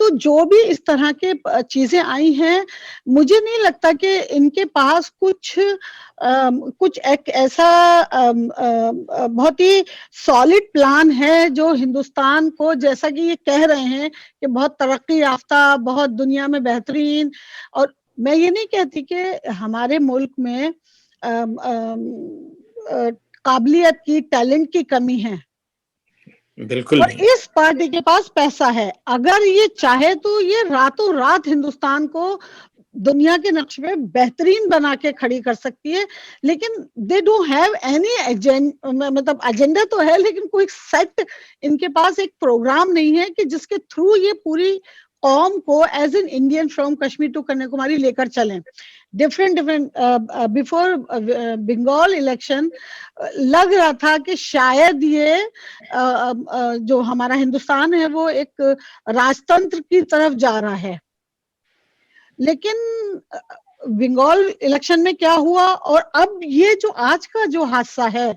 Speaker 3: तो जो भी इस तरह के चीजें आई हैं, मुझे नहीं लगता कि इनके पास कुछ एक ऐसा बहुत ही सॉलिड प्लान है जो हिंदुस्तान को, जैसा कि ये कह रहे हैं कि बहुत तरक्की याफ्ता, बहुत दुनिया में बेहतरीन। और मैं ये नहीं कहती कि हमारे मुल्क में काबिलियत की, टैलेंट की कमी है,
Speaker 4: बिल्कुल।
Speaker 3: और इस पार्टी के पास पैसा है, अगर ये चाहे तो ये रातों रात हिंदुस्तान को दुनिया के नक्शे पे बेहतरीन बना के खड़ी कर सकती है। लेकिन they don't have any agenda, मतलब एजेंडा तो है लेकिन कोई सेट इनके पास एक प्रोग्राम नहीं है कि जिसके थ्रू ये पूरी कौम को as an Indian from Kashmir to Kanyakumari लेकर चलें। डिफरेंट बिफोर बंगाल इलेक्शन लग रहा था कि शायद ये जो हमारा हिंदुस्तान है वो एक राजतंत्र की तरफ जा रहा है, लेकिन बंगाल इलेक्शन में क्या हुआ और अब ये जो आज का जो हादसा है,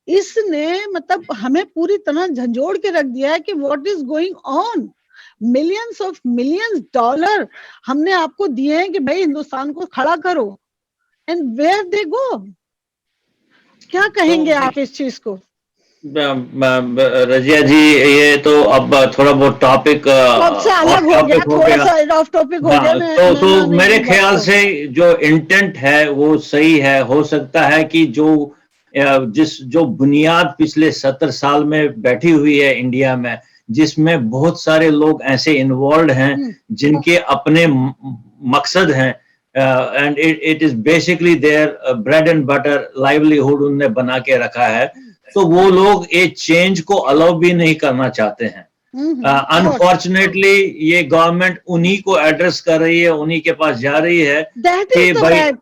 Speaker 3: इसने मतलब हमें पूरी तरह झंझोड़ के रख दिया है कि what is going on. Millions of millions dollar हमने आपको दिए हैं कि भाई हिंदुस्तान को खड़ा करो, एंड वेयर दे गो। क्या कहेंगे आप इस चीज को?
Speaker 2: रजिया जी, ये तो अब थोड़ा बहुत टॉपिक
Speaker 3: अलग हो गया, थोड़ा सा ऑफ टॉपिक हो गया।
Speaker 2: तो मेरे ख्याल से जो इंटेंट है वो सही है। हो सकता है कि जो बुनियाद पिछले 70 साल में बैठी हुई है इंडिया में, जिसमें बहुत सारे लोग ऐसे इन्वॉल्व हैं जिनके अपने मकसद हैं, and it is basically their bread and butter livelihood उनने बना के रखा है, तो वो लोग एक चेंज को अलाउ भी नहीं करना चाहते हैं। अनफॉर्चुनेटली ये गवर्नमेंट उन्हीं को एड्रेस कर रही है, उन्हीं के पास जा रही है कि भाई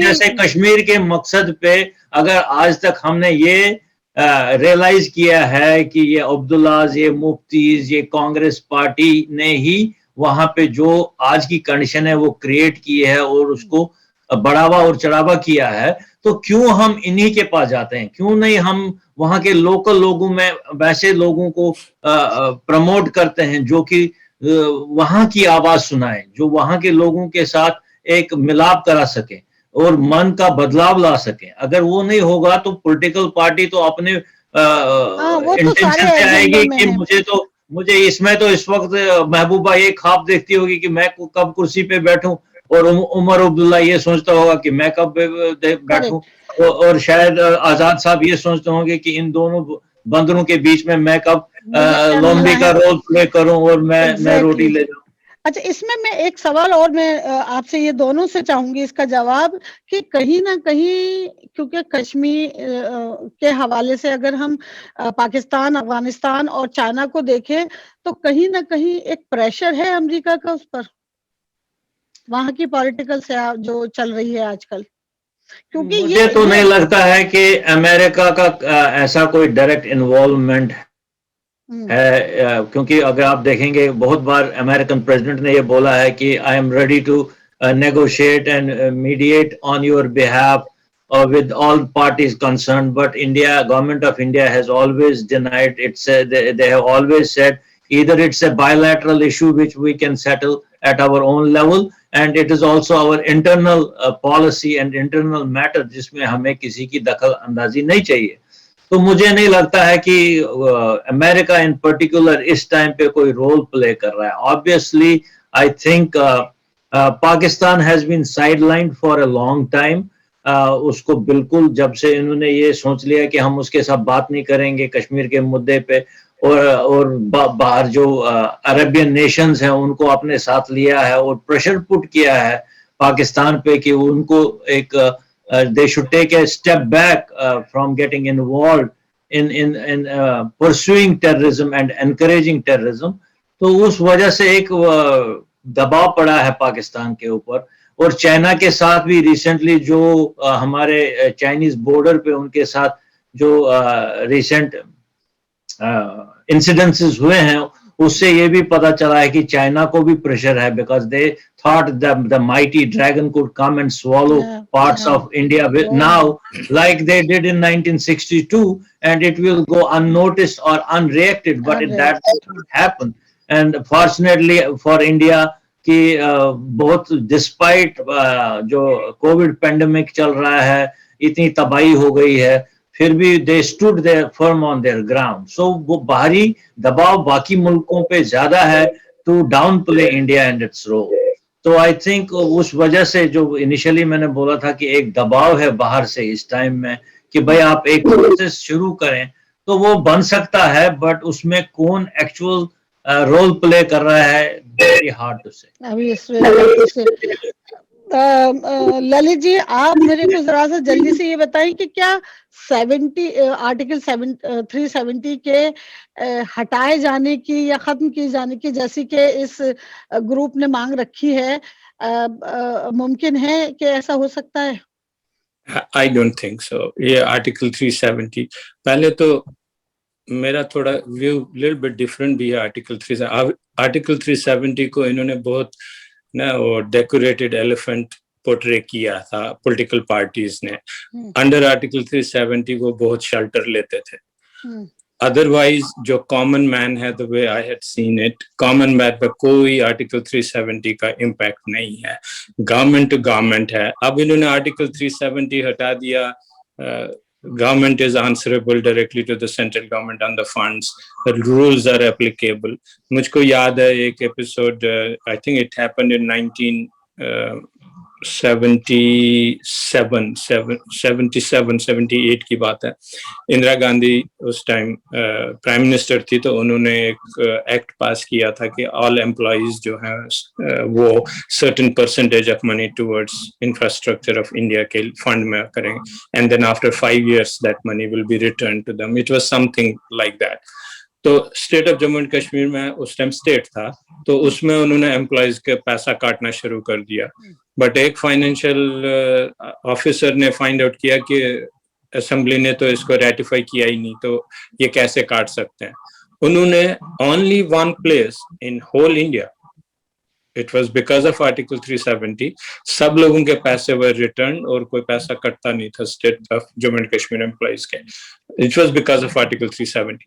Speaker 2: जैसे कश्मीर के मकसद पे अगर आज तक हमने ये रियलाइज किया है कि ये अब्दुल्लाज, ये मुफ्तीज, ये कांग्रेस पार्टी ने ही वहां पे जो आज की कंडीशन है वो क्रिएट की है और उसको बढ़ावा और चढ़ावा किया है, तो क्यों हम इन्हीं के पास जाते हैं? क्यों नहीं हम वहां के लोकल लोगों में वैसे लोगों को प्रमोट करते हैं जो कि वहां की आवाज सुनाए, जो वहां के लोगों के साथ एक मिलाप करा सके और मन का बदलाव ला सके। अगर वो नहीं होगा तो पॉलिटिकल पार्टी तो अपने इंटेंशन से आएगी कि मुझे इसमें तो इस वक्त महबूबा ये ख्वाब देखती होगी कि मैं कब कुर्सी पे बैठूं, और उमर अब्दुल्ला ये सोचता होगा कि मैं कब बैठूं, और शायद आजाद साहब ये सोचते होंगे कि इन दोनों बंदरों के बीच में मैं कब लोमड़ी का रोल प्ले करूं और मैं रोटी ले जाऊं।
Speaker 3: अच्छा, इसमें मैं एक सवाल और मैं आपसे ये दोनों से चाहूंगी इसका जवाब, कि कहीं ना कहीं क्योंकि कश्मीर के हवाले से अगर हम पाकिस्तान, अफगानिस्तान और चाइना को देखें तो कहीं ना कहीं एक प्रेशर है अमेरिका का उस पर, वहां की पॉलिटिकल से जो चल रही है आजकल, क्योंकि
Speaker 2: मुझे तो नहीं लगता है कि अमेरिका का ऐसा कोई डायरेक्ट इन्वॉल्वमेंट है, क्योंकि अगर आप देखेंगे बहुत बार अमेरिकन प्रेसिडेंट ने ये बोला है कि I am ready to negotiate and mediate on your behalf with all parties concerned, but government of India has always denied it. They have always said either it's a bilateral issue which we can settle at our own level, and it is also our internal policy and internal matter जिसमें हमें किसी की दखल अंदाजी नहीं चाहिए। तो मुझे नहीं लगता है कि अमेरिका इन पर्टिकुलर इस टाइम पे कोई रोल प्ले कर रहा है। Obviously I think Pakistan has been sidelined for a long time. उसको बिल्कुल जब से इन्होंने ये सोच लिया कि हम उसके साथ बात नहीं करेंगे कश्मीर के मुद्दे पे, और बाहर जो अरेबियन नेशंस हैं उनको अपने साथ लिया है और प्रेशर पुट किया है पाकिस्तान पे कि उनको एक they should take a step back from getting involved in pursuing terrorism and encouraging terrorism. तो उस वजह से एक दबाव पड़ा है पाकिस्तान के ऊपर। और चाइना के साथ भी रिसेंटली जो हमारे चाइनीज बॉर्डर पे उनके साथ जो रिसेंट इंसिडेंसेस हुए हैं, उससे ये भी पता चला है कि चाइना को भी प्रेशर है, because they thought the mighty dragon could come and swallow parts of India now, like they did in 1962, and it will go unnoticed or unreacted, but that won't happen. And fortunately for India कि बहुत डिस्पाइट जो कोविड पेंडेमिक चल रहा है, इतनी तबाही हो गई है, फिर भी they stood their firm on their ground. So वो बाहरी दबाव बाकी मुल्कों पे ज्यादा है to downplay India and its role. तो आई थिंक उस वजह से जो इनिशियली मैंने बोला था कि एक दबाव है बाहर से इस टाइम में कि भाई आप एक प्रोसेस शुरू करें, तो वो बन सकता है, बट उसमें कौन एक्चुअल रोल प्ले कर रहा है, वेरी हार्ड टू से।
Speaker 3: अभी ललित जी, आप मेरे को जरा सा जल्दी से ये बताएं कि क्या आर्टिकल 370 के हटाए जाने की या खत्म किए जाने की, जैसी कि इस ग्रुप ने मांग रखी है, मुमकिन है कि ऐसा हो सकता है?
Speaker 4: I don't think so. ये आर्टिकल 370 पहले तो मेरा थोड़ा व्यू लिटिल बिट डिफरेंट भी है। आर्टिकल 370 को इन्होंने बहुत ना वो डेकोरेटेड एलिफेंट पोर्ट्रे किया था पॉलिटिकल पार्टीज ने। अंडर आर्टिकल 370 वो बहुत शेल्टर लेते थे। अदरवाइज जो कॉमन मैन है, the way I had seen it, common man पर कोई आर्टिकल 370 का इम्पैक्ट नहीं है, गवर्नमेंट टू गवर्नमेंट है। अब इन्होंने आर्टिकल 370 हटा दिया, government is answerable directly to the central government on the funds, the rules are applicable. मुझको याद है एक episode, I think it happened in 1977 की बात है। इंदिरा गांधी उस टाइम प्राइम मिनिस्टर थी, तो उन्होंने एक एक्ट पास किया था कि ऑल एम्प्लॉइज जो हैं वो certain percentage of money towards infrastructure of India के फंड में करेंगे, and then after 5 years that money will be return to them. It was something like that. तो state of Jammu and Kashmir में उस टाइम स्टेट था, तो उसमें उन्होंने एम्प्लॉइज के पैसा काटना शुरू कर दिया। बट एक फाइनेंशियल ऑफिसर ने फाइंड आउट किया कि असेंबली ने तो इसको रेटिफाई किया ही नहीं, तो ये कैसे काट सकते हैं। उन्होंने only one place in whole India, it was because of article 370, सब लोगों के पैसे वर रिटर्न और कोई पैसा कटता नहीं था state of Jammu and Kashmir employees के। It was because of article 370।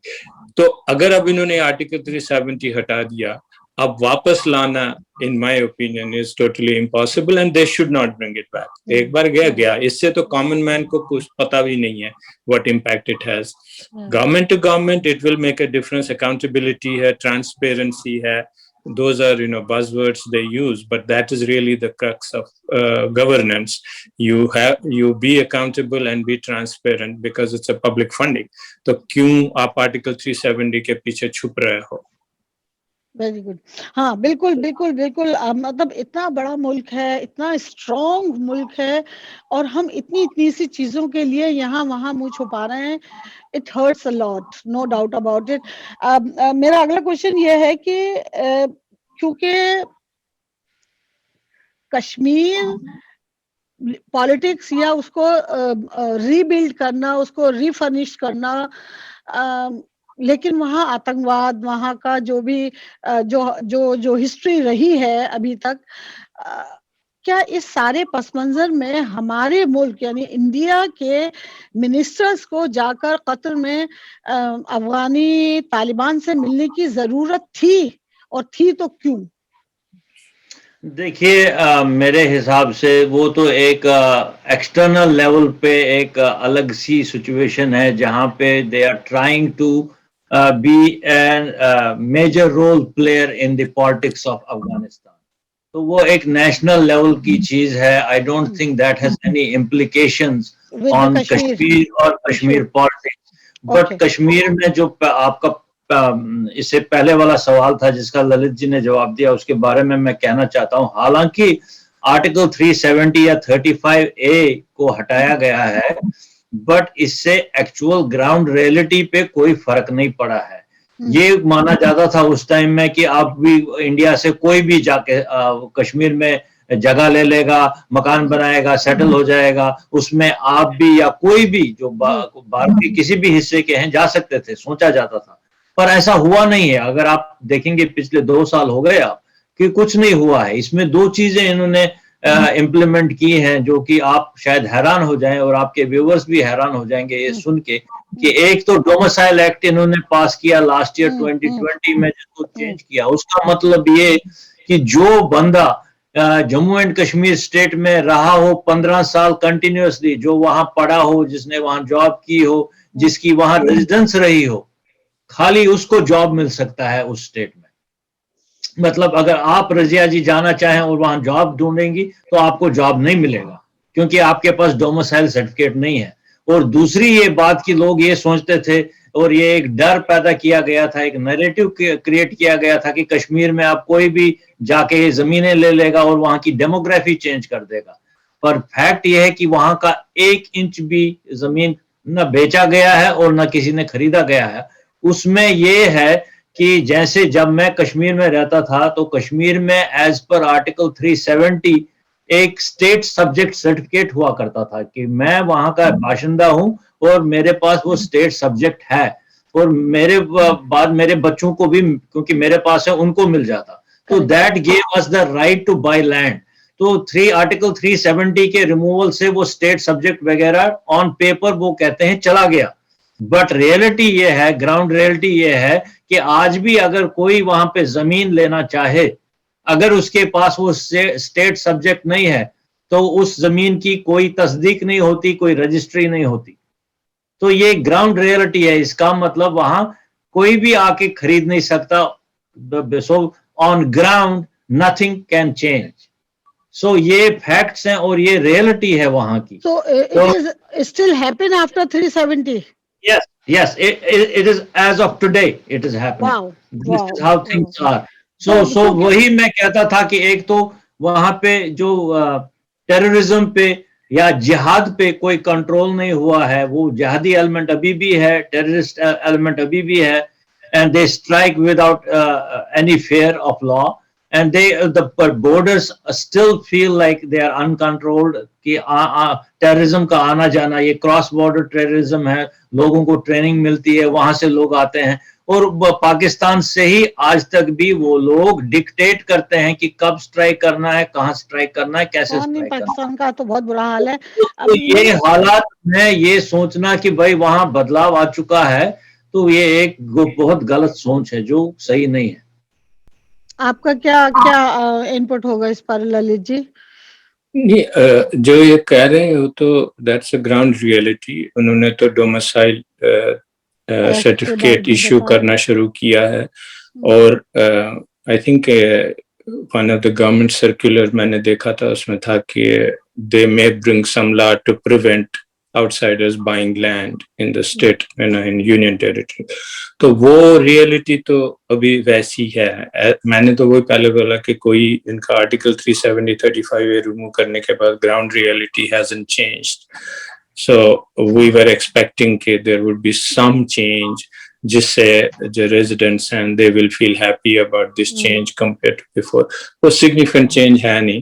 Speaker 4: तो अगर अब इन्होंने आर्टिकल 370 हटा दिया, अब वापस लाना in my opinion is totally impossible and they should not bring it back. एक बार गया, इससे तो कॉमन मैन को कुछ पता भी नहीं है what impact it has. Government to government it will make a difference, accountability है, ट्रांसपेरेंसी है, those are buzzwords they use, but that is really the crux of governance. You be accountable and be transparent because it's a public funding. तो क्यों आप आर्टिकल 370 के पीछे छुप रहे हो?
Speaker 3: Very good. हाँ बिल्कुल बिल्कुल बिल्कुल। मतलब इतना बड़ा मुल्क है, इतना स्ट्रॉन्ग मुल्क है, और हम इतनी इतनी सी चीजों के लिए यहाँ वहाँ मुंह छुपा रहे हैं। It hurts a lot, no doubt about it. मेरा अगला क्वेश्चन ये है कि क्योंकि कश्मीर पॉलिटिक्स या उसको रीबिल्ड करना, उसको रिफर्निश करना, लेकिन वहाँ आतंकवाद, वहाँ का जो भी जो हिस्ट्री रही है अभी तक, क्या इस सारे पस मंजर में हमारे मुल्क यानी इंडिया के मिनिस्टर्स को जाकर कतर में अफगानी तालिबान से मिलने की जरूरत थी, और थी तो क्यों?
Speaker 2: देखिए, मेरे हिसाब से वो तो एक एक्सटर्नल लेवल पे एक अलग सी सिचुएशन है जहां पे they are trying to be an major role player in the politics of Afghanistan. तो वो एक नेशनल लेवल की चीज है। I don't think that has any implications on Kashmir और कश्मीर पॉलिटिक्स। बट कश्मीर में जो आपका इससे पहले वाला सवाल था जिसका ललित जी ने जवाब दिया, उसके बारे में मैं कहना चाहता हूं, हालांकि आर्टिकल 370 या 35A को हटाया गया है, बट इससे एक्चुअल ग्राउंड रियलिटी पे कोई फर्क नहीं पड़ा है। ये माना जाता था उस टाइम में कि आप भी इंडिया से कोई भी जाके कश्मीर में जगह ले लेगा, मकान बनाएगा, सेटल हो जाएगा, उसमें आप भी या कोई भी जो भारत के किसी भी हिस्से के हैं जा सकते थे, सोचा जाता था। पर ऐसा हुआ नहीं है। अगर आप देखेंगे पिछले 2 साल हो गए आप कि कुछ नहीं हुआ है। इसमें 2 चीजें इन्होंने इम्प्लीमेंट की हैं जो कि आप शायद हैरान हो जाएं और आपके व्यूअर्स भी हैरान हो जाएंगे ये सुन के, कि एक तो डोमिसाइल एक्ट इन्होंने पास किया लास्ट ईयर 2020 में, जिसको चेंज किया। उसका मतलब ये कि जो बंदा जम्मू एंड कश्मीर स्टेट में रहा हो 15 साल कंटिन्यूअसली, जो वहां पढ़ा हो, जिसने वहां जॉब की हो, जिसकी वहां रेजिडेंस रही हो, खाली उसको जॉब मिल सकता है उस स्टेट में। मतलब अगर आप रजिया जी जाना चाहें और वहां जॉब ढूंढेंगी तो आपको जॉब नहीं मिलेगा, क्योंकि आपके पास डोमिसाइल सर्टिफिकेट नहीं है। और दूसरी ये बात कि लोग ये सोचते थे और ये एक डर पैदा किया गया था, एक नैरेटिव क्रिएट किया गया था कि कश्मीर में आप कोई भी जाके जमीनें ले लेगा और वहां की डेमोग्राफी चेंज कर देगा। पर फैक्ट ये है कि वहां का 1 इंच भी जमीन न बेचा गया है और न किसी ने खरीदा गया है। उसमें ये है कि जैसे जब मैं कश्मीर में रहता था तो कश्मीर में एज पर आर्टिकल 370 एक स्टेट सब्जेक्ट सर्टिफिकेट हुआ करता था कि मैं वहां का बाशिंदा हूं और मेरे पास वो स्टेट सब्जेक्ट है, और मेरे बाद मेरे बच्चों को भी, क्योंकि मेरे पास है, उनको मिल जाता। तो that gave us the right to buy land. तो आर्टिकल 370 के रिमूवल से वो स्टेट सब्जेक्ट वगैरह ऑन पेपर वो कहते हैं चला गया, बट रियलिटी ये है, ग्राउंड रियलिटी ये है कि आज भी अगर कोई वहां पे जमीन लेना चाहे, अगर उसके पास वो स्टेट सब्जेक्ट नहीं है तो उस जमीन की कोई तस्दीक नहीं होती, कोई रजिस्ट्री नहीं होती। तो ये ग्राउंड रियलिटी है। इसका मतलब वहां कोई भी आके खरीद नहीं सकता। So on ground nothing can change. So ये फैक्ट्स हैं और ये रियलिटी है वहां की।
Speaker 3: So it is still happen after 370.
Speaker 2: Yes, it is as of today it is happening.
Speaker 3: Wow.
Speaker 2: This is how things are. So वही मैं कहता था कि एक तो वहां पे जो टेररिज्म पे या जिहाद पे कोई कंट्रोल नहीं हुआ है, वो जिहादी एलिमेंट अभी भी है, टेररिस्ट एलिमेंट अभी भी है, and they strike without any fear of law, and the borders still feel like they are uncontrolled कि टेररिज्म का आना जाना, ये क्रॉस बॉर्डर टेररिज्म है, लोगों को ट्रेनिंग मिलती है, वहां से लोग आते हैं और पाकिस्तान से ही आज तक भी वो लोग डिक्टेट करते हैं कि कब स्ट्राइक करना है, कहाँ स्ट्राइक करना है, कैसे स्ट्राइक करना है।
Speaker 3: पाकिस्तान का तो बहुत बुरा हाल है।
Speaker 2: तो ये हालात में ये सोचना कि भाई वहां बदलाव आ चुका है, तो ये एक बहुत गलत सोच है जो सही नहीं है।
Speaker 3: आपका क्या इनपुट होगा इस पर ललित जी?
Speaker 4: नहीं, जो ये कह रहे हैं वो तो दैट्स अ ग्राउंड रियलिटी। उन्होंने तो डोमिसाइल सर्टिफिकेट इशू करना शुरू किया है और I think one of the government circular मैंने देखा था, उसमें था कि they may bring some law to prevent outsiders buying land in the state in union territory। तो वो रियलिटी तो अभी वैसी है। मैंने तो वो पहले बोला कि कोई इनका आर्टिकल 370 35 रिमूव करने के बाद ground reality hasn't changed, so we were expecting कि there would be some change जिससे जो residents and they will feel happy about this change compared to before। वो significant change है नहीं।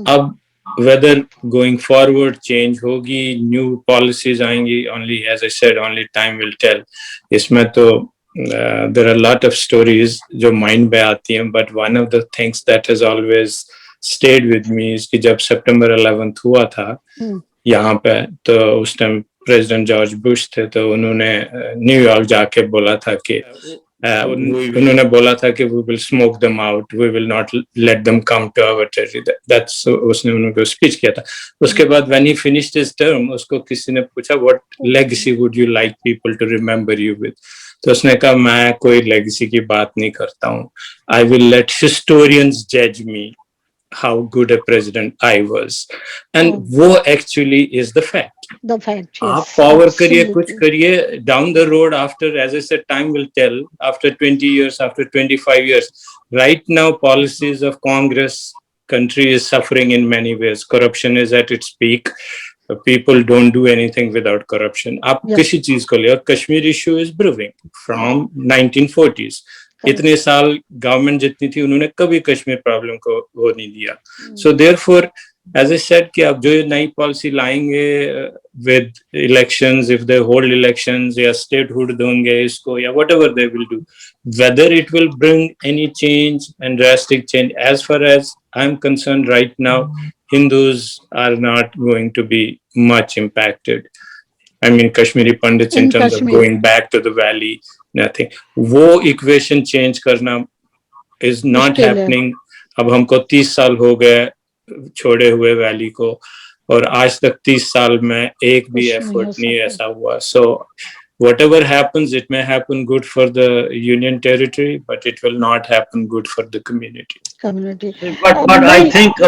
Speaker 4: अब whether going forward change होगी, new policies आएंगी, only as I said, only time will tell। इसमें तो there are a lot of stories जो mind में आती हैं, but one of the things that has always stayed with me is कि जब September 11th हुआ था यहाँ पे, तो उस टाइम प्रेसिडेंट जॉर्ज बुश थे, तो उन्होंने न्यूयॉर्क जाके बोला था कि उन्होंने बोला था कि we will smoke them out, we will not let them come to our territory। That's उसने उनको स्पीच किया था। उसके बाद when he finished his term, उसको किसी ने पूछा what legacy would you like people to remember you with? तो उसने कहा मैं कोई legacy की बात नहीं करता हूँ, I will let historians judge me how good a president I was। and वो actually is the fact।
Speaker 3: The fact, yes,
Speaker 4: आप power करिए,
Speaker 3: absolutely।
Speaker 4: कुछ करिए, down the road after, as I said, time will tell, after 20 years, after 25 years। Right now policies of Congress, country is suffering in many ways, corruption is at its peak, people don't do anything without corruption। आप किसी चीज को ले, और Kashmir issue is brewing from 1940s। इतने साल गवर्नमेंट जितनी थी उन्होंने कभी कश्मीर प्रॉब्लम को वो नहीं दिया। So therefore as I said कि अब जो नई पॉलिसी लाएंगे with elections, if they hold elections या statehood देंगे इसको या whatever they will do, whether it will bring any change and drastic change, as far as I'm concerned right now, Hindus are not going to be much impacted। I mean Kashmiri Pandits in terms of going back to the valley, nothing। वो equation change करना is not happening। अब हमको 30 साल हो गए छोड़े हुए वैली को, और आज तक 30 साल में एक भी एफर्ट नहीं ऐसा हुआ। So whatever happens, it may happen good for the union territory, but it will not happen good for the community।
Speaker 2: But I think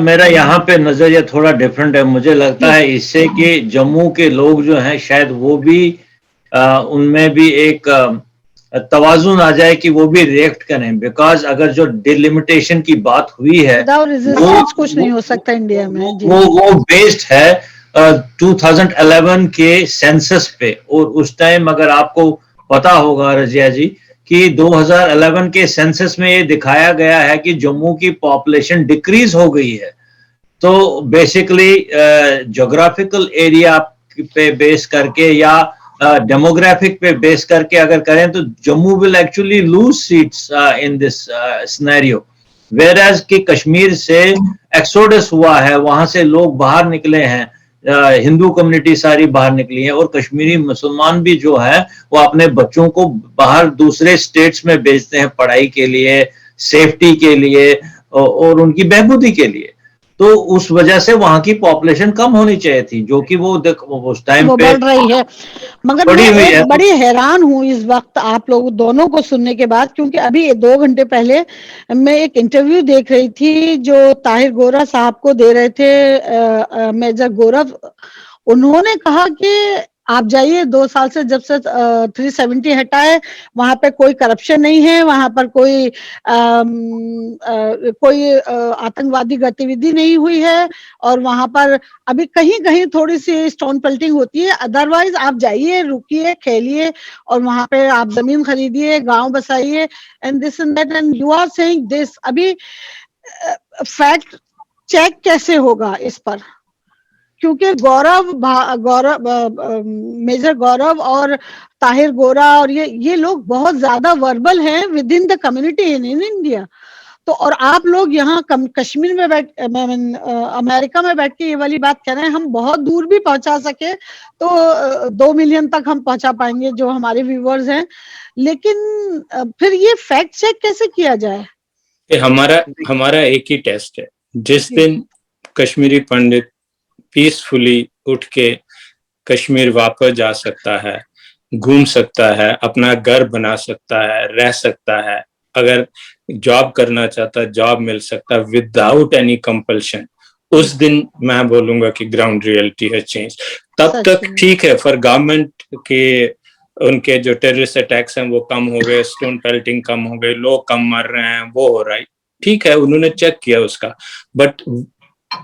Speaker 2: मेरा यहाँ पे नजरिया थोड़ा डिफरेंट है। मुझे लगता है इससे कि जम्मू के लोग जो हैं शायद वो भी उनमें भी एक तवाजुन आ जाए कि वो भी रिएक्ट करें, बिकॉज अगर जो डिलिमिटेशन की बात हुई है
Speaker 3: वो कुछ नहीं हो सकता इंडिया में।
Speaker 2: वो बेस्ड है 2011 के सेंसस पे, और उस टाइम अगर आपको पता होगा रजिया जी कि 2011 के सेंसस में ये दिखाया गया है कि जम्मू की पॉपुलेशन डिक्रीज हो गई है। तो बेसिकली ज्योग्राफिकल एरिया पे बेस करके या डेमोग्राफिक पे बेस करके अगर करें तो Jammu will actually lose seats in this scenario, whereas कि कश्मीर से एक्सोडस हुआ है, वहां से लोग बाहर निकले हैं, हिंदू कम्युनिटी सारी बाहर निकली है, और कश्मीरी मुसलमान भी जो है वो अपने बच्चों को बाहर दूसरे स्टेट्स में भेजते हैं पढ़ाई के लिए, सेफ्टी के लिए और उनकी बहबूदी के लिए। तो उस वजह से वहां की पॉपुलेशन कम होनी चाहिए थी, जो कि वो उस टाइम पे
Speaker 3: बढ़ रही है। मगर
Speaker 2: बढ़ी
Speaker 3: मैं
Speaker 2: हुई है।
Speaker 3: बड़ी हैरान हूँ इस वक्त आप लोग दोनों को सुनने के बाद, क्योंकि अभी 2 घंटे पहले मैं एक इंटरव्यू देख रही थी जो ताहिर गोरा साहब को दे रहे थे, मेजर गौरव। उन्होंने कहा कि आप जाइए, 2 साल से जब से 370 हटा है, वहां पे कोई करप्शन नहीं है, वहां पर कोई आतंकवादी गतिविधि नहीं हुई है, और वहां पर अभी कहीं कहीं थोड़ी सी स्टोन पेल्टिंग होती है, अदरवाइज आप जाइए, रुकिए, खेलिए, और वहां पे आप जमीन खरीदिए, गांव बसाइए, and this and that, and you are saying this. अभी फैक्ट चेक कैसे होगा इस पर? क्योंकि मेजर गौरव और ताहिर गोरा और ये लोग बहुत ज्यादा वर्बल हैं with in the community in India. तो और आप लोग यहाँ कश्मीर में अमेरिका में बैठ के ये वाली बात कह रहे हैं। हम बहुत दूर भी पहुंचा सके तो 2 मिलियन तक हम पहुंचा पाएंगे जो हमारे व्यूअर्स हैं, लेकिन फिर ये फैक्ट चेक कैसे किया जाए?
Speaker 4: हमारा एक ही टेस्ट है, जिस दिन कश्मीरी पंडित पीसफुली उठ के कश्मीर वापस जा सकता है, घूम सकता है, अपना घर बना सकता है, रह सकता है, अगर जॉब करना चाहता है जॉब मिल सकता है विदाउट एनी कंपल्शन, उस दिन मैं बोलूंगा कि ग्राउंड रियलिटी है चेंज। तब तक ठीक है, फॉर गवर्नमेंट के उनके जो टेररिस्ट अटैक्स हैं वो कम हो गए, स्टोन पेल्टिंग कम हो गए, लोग कम मर रहे हैं, वो हो रहा है, ठीक है, उन्होंने चेक किया उसका। बट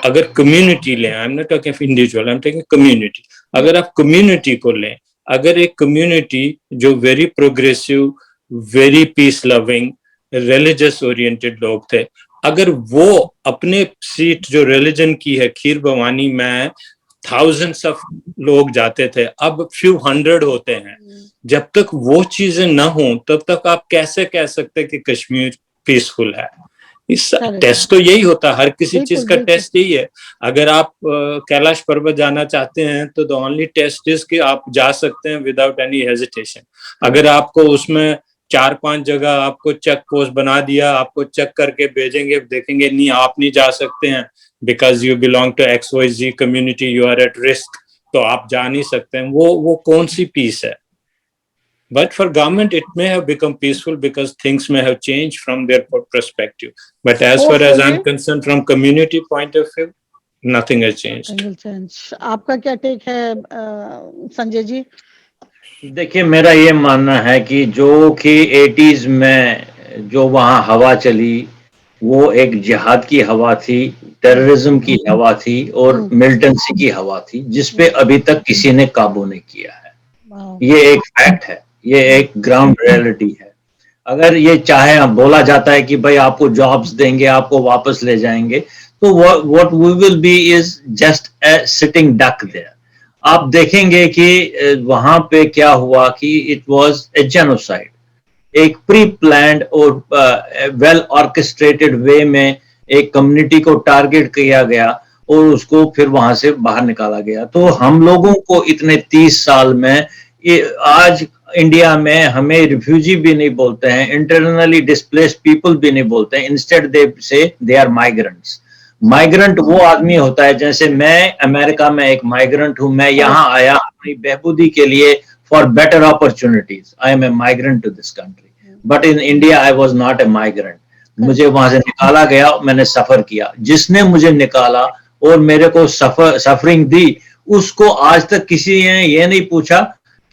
Speaker 4: अगर कम्युनिटी लें, आई am not talking of individual, I am talking community, अगर आप कम्युनिटी को लें, अगर एक कम्युनिटी जो very progressive, very peace loving, religious oriented लोग थे, अगर वो अपने सीट जो रिलीजन की है, खीर भवानी में थाउजेंड्स ऑफ लोग जाते थे, अब few hundred होते हैं। जब तक वो चीजें ना हो तब तक आप कैसे कह सकते कि कश्मीर पीसफुल है? इस टेस्ट तो यही होता है, हर किसी चीज का टेस्ट यही है। अगर आप कैलाश पर्वत जाना चाहते हैं तो द ओनली टेस्ट इज कि आप जा सकते हैं विदाउट एनी हेजिटेशन। अगर आपको उसमें 4-5 जगह आपको चेक पोस्ट बना दिया, आपको चेक करके भेजेंगे, देखेंगे नहीं आप नहीं जा सकते हैं because you belong to XYZ community, you are at risk, तो आप जा नहीं सकते हैं, वो कौन सी पीस है? But for government, it may have become peaceful because things may have changed from their perspective. But as far as I'm concerned, from community point of view, nothing has changed.
Speaker 3: आपका क्या टेक है संजय जी?
Speaker 2: देखिए, मेरा ये मानना है कि जो कि 80s में जो वहाँ हवा चली, वो एक जिहाद की हवा थी, टेररिज्म की हवा थी और मिलिटेंसी की हवा थी, जिसपे अभी तक किसी ने काबू नहीं किया है। ये एक फैक्ट है, ये एक ग्राउंड रियलिटी है। अगर ये चाहे बोला जाता है कि भाई आपको जॉब्स देंगे, आपको वापस ले जाएंगे, तो what we will be is just a sitting duck there. आप देखेंगे कि वहां पे क्या हुआ कि इट वाज ए जेनोसाइड, एक प्री प्लान्ड और वेल ऑर्केस्ट्रेटेड वे में एक कम्युनिटी को टारगेट किया गया और उसको फिर वहां से बाहर निकाला गया। तो हम लोगों को इतने 30 साल में, आज इंडिया में हमें रिफ्यूजी भी नहीं बोलते हैं, इंटरनली डिस्प्लेस्ड पीपल भी नहीं बोलते हैं, इंस्टेड दे से दे आर माइग्रेंट्स। माइग्रेंट वो आदमी होता है, जैसे मैं अमेरिका में एक माइग्रेंट हूं, मैं यहाँ आया अपनी बहबूदी के लिए, for better opportunities, I am a migrant to this country, but in India I was not a migrant. मुझे वहां से निकाला गया, मैंने सफर किया, जिसने मुझे निकाला और मेरे को सफरिंग दी, उसको आज तक किसी ने ये नहीं पूछा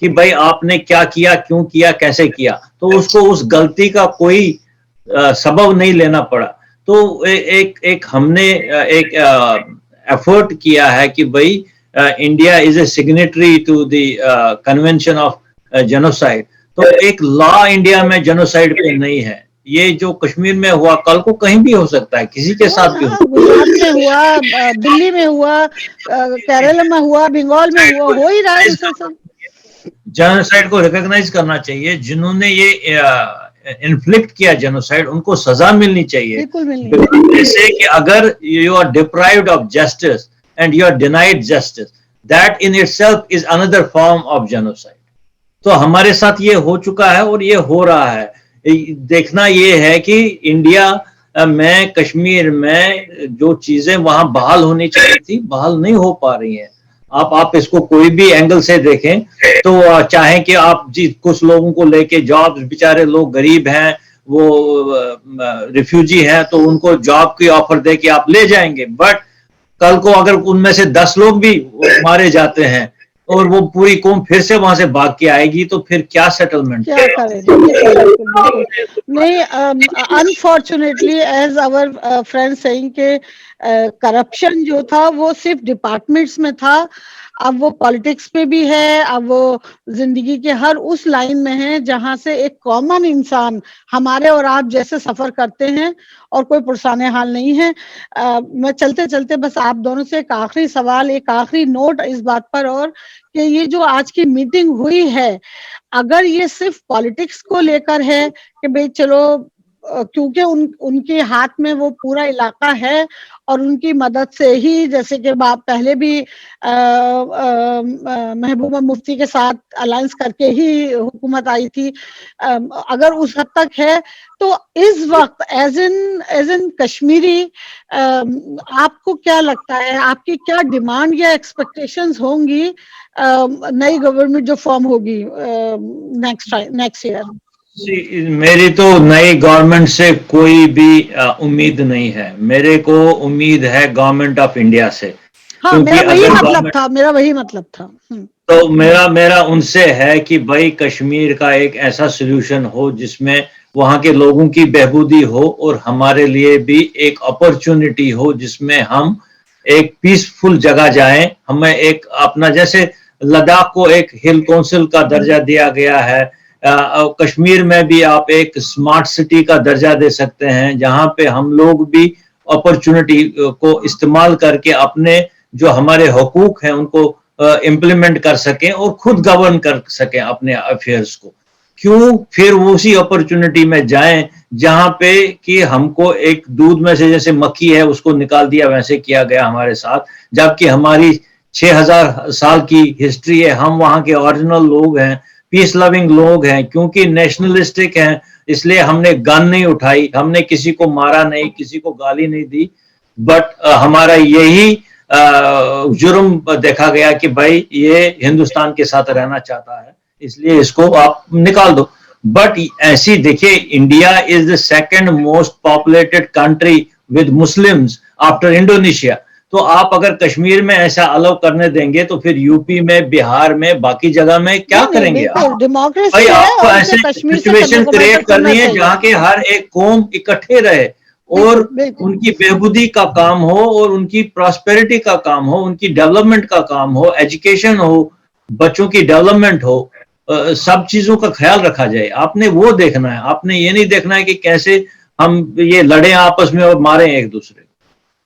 Speaker 2: कि भाई आपने क्या किया, क्यों किया, कैसे किया, तो उसको उस गलती का कोई सबब नहीं लेना पड़ा। तो एक हमने एक एफर्ट किया है कि भाई India is a signatory to the convention of genocide, तो एक लॉ इंडिया में जेनोसाइड पे नहीं है। ये जो कश्मीर में हुआ कल को कहीं भी हो सकता है, किसी के साथ भी
Speaker 3: गुजरात में हुआ, दिल्ली में हुआ, केरल में हुआ, बंगाल में हुआ, हो ही रहा है।
Speaker 2: जेनोसाइड को रिकॉग्नाइज करना चाहिए, जिन्होंने ये इन्फ्लिक्ट किया जेनोसाइड उनको सजा मिलनी चाहिए।
Speaker 3: बिल्कुल मिलनी
Speaker 2: जैसे कि अगर you are deprived of justice and you are denied justice, that in itself is another form of genocide. तो हमारे साथ ये हो चुका है और ये हो रहा है। देखना ये है कि इंडिया में, कश्मीर में जो चीजें वहां बहाल होनी चाहिए थी, बहाल नहीं हो पा रही हैं। आप इसको कोई भी एंगल से देखें तो चाहे कि आप जी कुछ लोगों को लेके जॉब्स, बेचारे लोग गरीब हैं, वो रिफ्यूजी हैं, तो उनको जॉब की ऑफर दे के आप ले जाएंगे, बट कल को अगर उनमें से 10 लोग भी मारे जाते हैं और वो पूरी कौम फिर से वहां से भाग के आएगी, तो फिर क्या सेटलमेंट,
Speaker 3: क्या करें? नहीं, unfortunately as our friend saying के करप्शन जो था वो सिर्फ डिपार्टमेंट्स में था, अब वो पॉलिटिक्स में भी है, अब वो जिंदगी के हर उस लाइन में है जहां से एक कॉमन इंसान हमारे और आप जैसे सफर करते हैं और कोई पुरसाने हाल नहीं है। मैं चलते चलते बस आप दोनों से एक आखिरी सवाल, एक आखिरी नोट इस बात पर, और कि ये जो आज की मीटिंग हुई है, अगर ये सिर्फ पॉलिटिक्स को लेकर है कि भाई चलो क्योंकि उनके हाथ में वो पूरा इलाका है और उनकी मदद से ही, जैसे कि बाप पहले भी महबूबा मुफ्ती के साथ अलायंस करके ही हुकूमत आई थी, अगर उस हद तक है तो इस वक्त एज इन कश्मीरी आपको क्या लगता है, आपकी क्या डिमांड या एक्सपेक्टेशंस होंगी नई गवर्नमेंट जो फॉर्म होगी नेक्स्ट ईयर?
Speaker 2: मेरी तो नई गवर्नमेंट से कोई भी उम्मीद नहीं है। मेरे को उम्मीद है गवर्नमेंट ऑफ इंडिया से।
Speaker 3: हाँ, मेरा वही मतलब था।
Speaker 2: तो मेरा उनसे है कि भाई कश्मीर का एक ऐसा सोल्यूशन हो जिसमें वहां के लोगों की बेहबूदी हो और हमारे लिए भी एक अपॉर्चुनिटी हो जिसमें हम एक पीसफुल जगह जाएं। हमें एक अपना, जैसे लद्दाख को एक हिल काउंसिल का दर्जा दिया गया है, कश्मीर में भी आप एक स्मार्ट सिटी का दर्जा दे सकते हैं, जहां पे हम लोग भी अपॉर्चुनिटी को इस्तेमाल करके अपने जो हमारे हुकूक हैं उनको इम्प्लीमेंट कर सकें और खुद गवर्न कर सकें अपने अफेयर्स को। क्यों फिर उसी अपॉर्चुनिटी में जाएं जहां पे कि हमको एक दूध में से जैसे मक्खी है उसको निकाल दिया, वैसे किया गया हमारे साथ, जबकि हमारी 6000 साल की हिस्ट्री है। हम वहां के ओरिजिनल लोग हैं, पीस लविंग लोग हैं, क्योंकि नेशनलिस्टिक हैं इसलिए हमने गन नहीं उठाई, हमने किसी को मारा नहीं, किसी को गाली नहीं दी, बट हमारा यही जुर्म देखा गया कि भाई ये हिंदुस्तान के साथ रहना चाहता है इसलिए इसको आप निकाल दो। बट ऐसी देखिए, India is the second most populated country with Muslims after Indonesia. तो आप अगर कश्मीर में ऐसा अलाउ करने देंगे तो फिर यूपी में, बिहार में, बाकी जगह में क्या करेंगे आप? भाई आपको ऐसे सिचुएशन क्रिएट करनी है जहाँ के हर एक कौम इकट्ठे रहे और उनकी बेहबूदी का काम हो और उनकी प्रॉस्पेरिटी का काम हो, उनकी डेवलपमेंट का काम हो, एजुकेशन हो, बच्चों की डेवलपमेंट हो, सब चीजों का ख्याल रखा जाए। आपने वो देखना है, आपने ये नहीं देखना है कि कैसे हम ये लड़े आपस में और मारें एक दूसरे।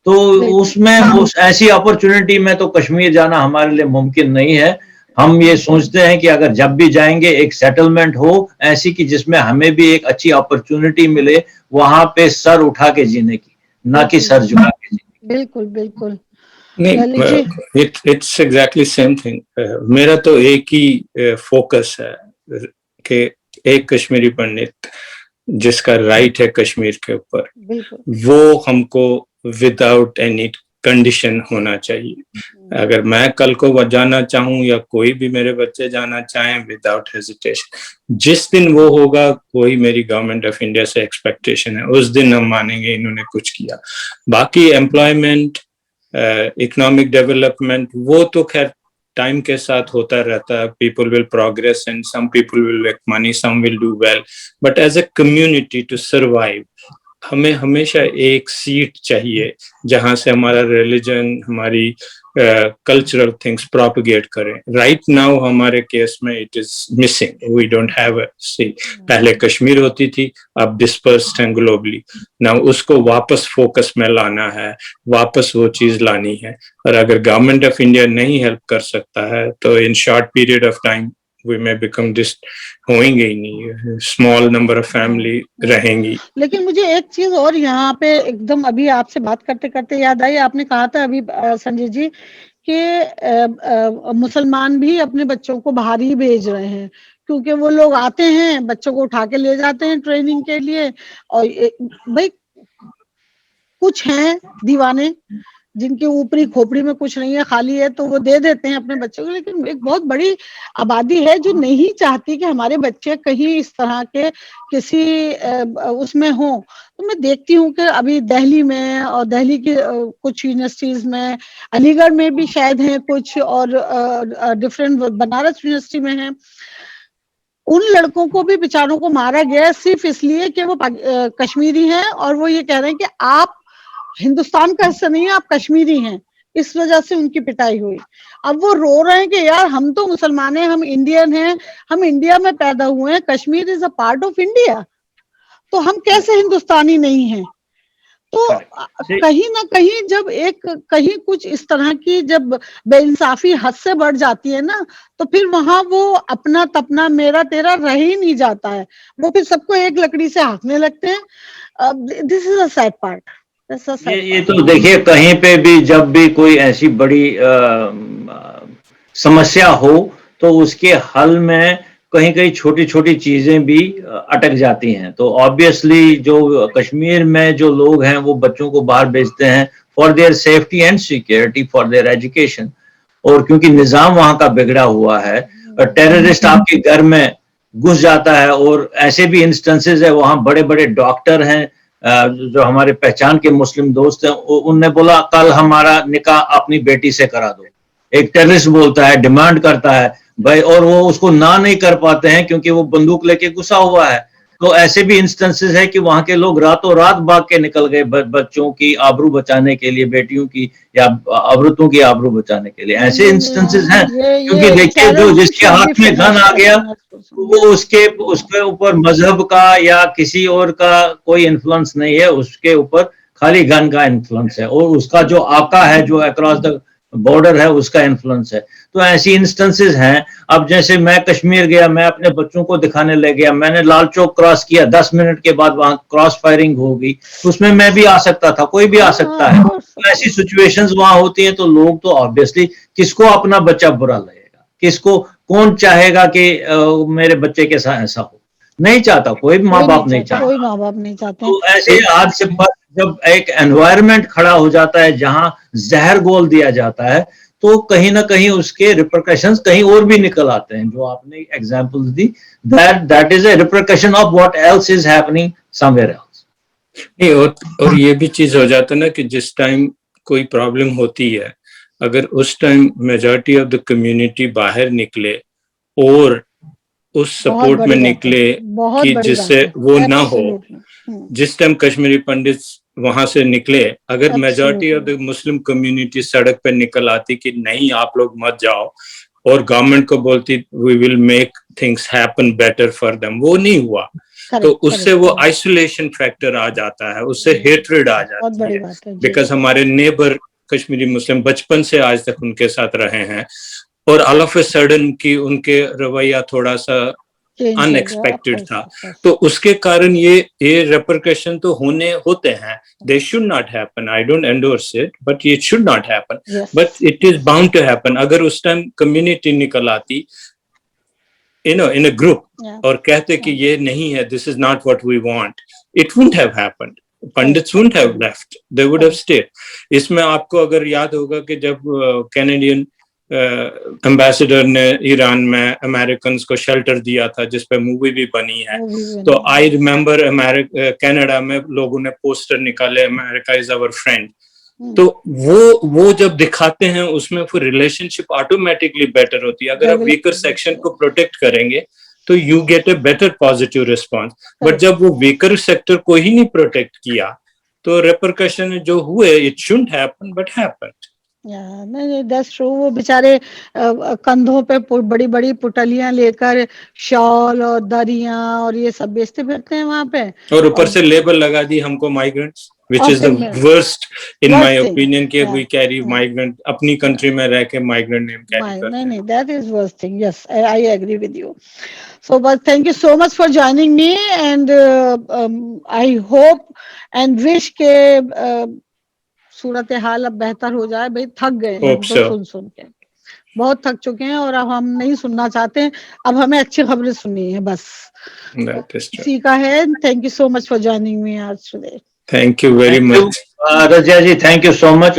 Speaker 2: तो उसमें उस ऐसी अपॉर्चुनिटी में तो कश्मीर जाना हमारे लिए मुमकिन नहीं है। हम ये सोचते हैं कि अगर जब भी जाएंगे एक सेटलमेंट हो ऐसी कि जिसमें हमें भी एक अच्छी अपॉर्चुनिटी मिले वहां पे सर उठा के जीने की, ना कि सर झुका के जीने।
Speaker 3: बिल्कुल बिल्कुल
Speaker 4: नहीं, इट्स एग्जैक्टली सेम थिंग। मेरा तो एक ही फोकस है कि एक कश्मीरी पंडित जिसका राइट है कश्मीर के ऊपर, वो हमको विदाउट एनी कंडीशन होना चाहिए। अगर मैं कल को जाना चाहूं या कोई भी मेरे बच्चे जाना चाहें विदाउट हेजिटेशन, जिस दिन वो होगा कोई मेरी गवर्नमेंट ऑफ इंडिया से एक्सपेक्टेशन है, उस दिन हम मानेंगे इन्होंने कुछ किया। बाकी एम्प्लॉयमेंट, इकोनॉमिक डेवलपमेंट वो तो खैर टाइम के साथ होता रहता है। People will progress and some people will make money, some will do well, but as a community to survive हमें हमेशा एक सीट चाहिए जहां से हमारा रिलीजन, हमारी कल्चरल थिंग्स प्रोपगेट करें। राइट नाउ हमारे केस में it is missing, we don't have a seat. पहले कश्मीर होती थी, अब डिस्पर्स्ड हैं ग्लोबली। नाउ उसको वापस फोकस में लाना है, वापस वो चीज लानी है। और अगर गवर्नमेंट ऑफ इंडिया नहीं हेल्प कर सकता है तो in short period of time we may become this, होंगे ही नहीं, स्मॉल नंबर ऑफ फैमिली रहेंगी।
Speaker 3: लेकिन मुझे एक चीज और यहाँ पे एकदम अभी आपसे बात करते करते याद आई, आपने कहा था अभी संजय जी कि मुसलमान भी अपने बच्चों को बाहर ही भेज रहे हैं, क्योंकि वो लोग आते हैं बच्चों को उठा के ले जाते हैं ट्रेनिंग के लिए, और भाई कुछ हैं दीवाने जिनके ऊपरी खोपड़ी में कुछ नहीं है, खाली है, तो वो दे देते हैं अपने बच्चों को। लेकिन एक बहुत बड़ी आबादी है जो नहीं चाहती कि हमारे बच्चे कहीं इस तरह के किसी उसमें हो। तो मैं देखती हूँ कि अभी दिल्ली में और दिल्ली की कुछ यूनिवर्सिटीज में, अलीगढ़ में भी शायद हैं कुछ, और डिफरेंट बनारस यूनिवर्सिटी में है, उन लड़कों को भी बेचारों को मारा गया सिर्फ इसलिए कि वो कश्मीरी हैं, और वो ये कह रहे हैं कि आप हिंदुस्तान का हिस्सा नहीं है, आप कश्मीरी हैं, इस वजह से उनकी पिटाई हुई। अब वो रो रहे हैं कि यार हम तो मुसलमान हैं, हम इंडियन हैं, हम इंडिया में पैदा हुए हैं, Kashmir is a part of India, तो हम कैसे हिंदुस्तानी नहीं हैं। तो कहीं ना कहीं जब कहीं कुछ इस तरह की जब बेइंसाफी हद से बढ़ जाती है ना, तो फिर वहां वो अपना तपना मेरा तेरा रह ही नहीं जाता है, वो फिर सबको एक लकड़ी से हाँकने लगते हैं। This is a sad part.
Speaker 2: ये तो देखिए, कहीं पे भी जब भी कोई ऐसी बड़ी समस्या हो तो उसके हल में कहीं कहीं छोटी छोटी चीजें भी अटक जाती हैं। तो ऑब्वियसली जो कश्मीर में जो लोग हैं वो बच्चों को बाहर भेजते हैं for their safety and security, for their education, और क्योंकि निजाम वहां का बिगड़ा हुआ है, टेररिस्ट आपके घर में घुस जाता है, और ऐसे भी इंस्टेंसेस है, वहां बड़े बड़े डॉक्टर हैं जो हमारे पहचान के मुस्लिम दोस्त हैं, उनने बोला कल हमारा निकाह अपनी बेटी से करा दो। एक टेररिस्ट बोलता है, डिमांड करता है भाई, और वो उसको ना नहीं कर पाते हैं क्योंकि वो बंदूक लेके घुसा हुआ है। तो ऐसे भी इंस्टेंसेस है कि वहां के लोग रातों रात भाग के निकल गए बच्चों की आबरू बचाने के लिए, बेटियों की या औरतों की आबरू बचाने के लिए। ऐसे इंस्टेंसेस हैं, क्योंकि देखिए जो जिसके हाथ में गन आ गया वो उसके ऊपर मजहब का या किसी और का कोई इन्फ्लुएंस नहीं है, उसके ऊपर खाली गन का इन्फ्लुएंस है, और उसका जो आका है जो अक्रॉस द बॉर्डर है उसका इन्फ्लुएंस है। तो ऐसी इंस्टेंसेस हैं। अब जैसे मैं कश्मीर गया, मैं अपने बच्चों को दिखाने ले गया, मैंने लाल चौक क्रॉस किया, 10 मिनट के बाद वहां क्रॉस फायरिंग हो गई, उसमें मैं भी आ सकता था, कोई भी आ सकता है। तो ऐसी सिचुएशंस वहां होती हैं, तो लोग तो ऑब्वियसली किसको अपना बच्चा बुरा लगेगा, किसको कौन चाहेगा कि मेरे बच्चे के साथ ऐसा हो, नहीं चाहता, कोई माँ बाप नहीं चाहता,
Speaker 3: कोई माँ बाप नहीं चाहते।
Speaker 2: तो ऐसे आज से जब एक एनवायरनमेंट खड़ा हो जाता है जहां जहर घोल दिया जाता है, तो कहीं ना कहीं उसके रिपरकशंस कहीं और भी निकल आते हैं, जो आपने examples the, that is a repercussion of what else is happening somewhere else.
Speaker 4: नहीं, और ये भी चीज हो जाता है ना कि जिस टाइम कोई प्रॉब्लम होती है, अगर उस time majority of the community बाहर निकले और उस सपोर्ट में निकले कि जिससे वो ना हो, जिस टाइम कश्मीरी पंडित वहां से निकले, अगर majority of the Muslim community सड़क पे निकल आती कि नहीं आप लोग मत जाओ, और गवर्नमेंट को बोलती we will make things happen better for them, वो नहीं हुआ, तो उससे वो आइसोलेशन फैक्टर आ जाता है, उससे हेट्रेड आ जाती है, बिकॉज हमारे नेबर कश्मीरी मुस्लिम बचपन से आज तक उनके साथ रहे हैं, और ऑल ऑफ ए सडन की उनके रवैया थोड़ा सा अनएक्सपेक्टेड था, तो उसके कारण ये रेपरकशन तो होते हैं, they should not happen, I don't endorse it, but it should not happen, but it is bound to happen. अगर उस टाइम कम्युनिटी निकल आती इन अ ग्रुप और कहते कि ये नहीं है, this is not what we want, it wouldn't have happened, Pandits wouldn't have left, they would have stayed. इसमें आपको अगर याद होगा कि जब कैनेडियन एम्बेसडर ने ईरान में अमेरिकन को शेल्टर दिया था, जिस पे मूवी भी बनी है, तो आई रिमेम्बर कनाडा में लोगों ने पोस्टर निकाले, अमेरिका इज आवर फ्रेंड, तो वो जब दिखाते हैं उसमें फिर रिलेशनशिप ऑटोमेटिकली बेटर होती है। अगर आप वीकर सेक्शन को प्रोटेक्ट करेंगे तो you get a better positive response, but जब वो वीकर सेक्टर को ही नहीं प्रोटेक्ट किया तो रेपरकशन जो हुए, it shouldn't happen but happened.
Speaker 3: नहीं, दैट्स ट्रू। वो बेचारे कंधों पे बड़ी बड़ी पुटलियां लेकर शॉल और दरियां और ये सब बेचते फिरते हैं वहां पे,
Speaker 4: और ऊपर से लेबल लगा दी हमको migrants. which is the
Speaker 3: Okay, yeah.
Speaker 4: worst in
Speaker 3: Worst
Speaker 4: my
Speaker 3: thing,
Speaker 4: opinion कि
Speaker 3: yeah,
Speaker 4: we carry
Speaker 3: yeah.
Speaker 4: migrant अपनी country में रह के migrant name carry
Speaker 3: Fine.
Speaker 4: करते
Speaker 3: No,
Speaker 4: हैं.
Speaker 3: no, that is worst thing. Yes, I agree with you. So, but thank you so much for joining me, and I hope and wish के सूरत हाल अब बेहतर हो जाए. भाई थक गए हैं हम
Speaker 4: Hope
Speaker 3: तो
Speaker 4: so.
Speaker 3: सुन के, बहुत थक चुके हैं और अब हम नहीं सुनना चाहते हैं. अब हमें अच्छी खबरें सुननी है बस.
Speaker 4: That is true.
Speaker 3: इसी का है. Thank you so much for joining me आज today.
Speaker 4: Thank you very
Speaker 2: Thank you,
Speaker 4: much.
Speaker 2: Razia ji, thank you so much.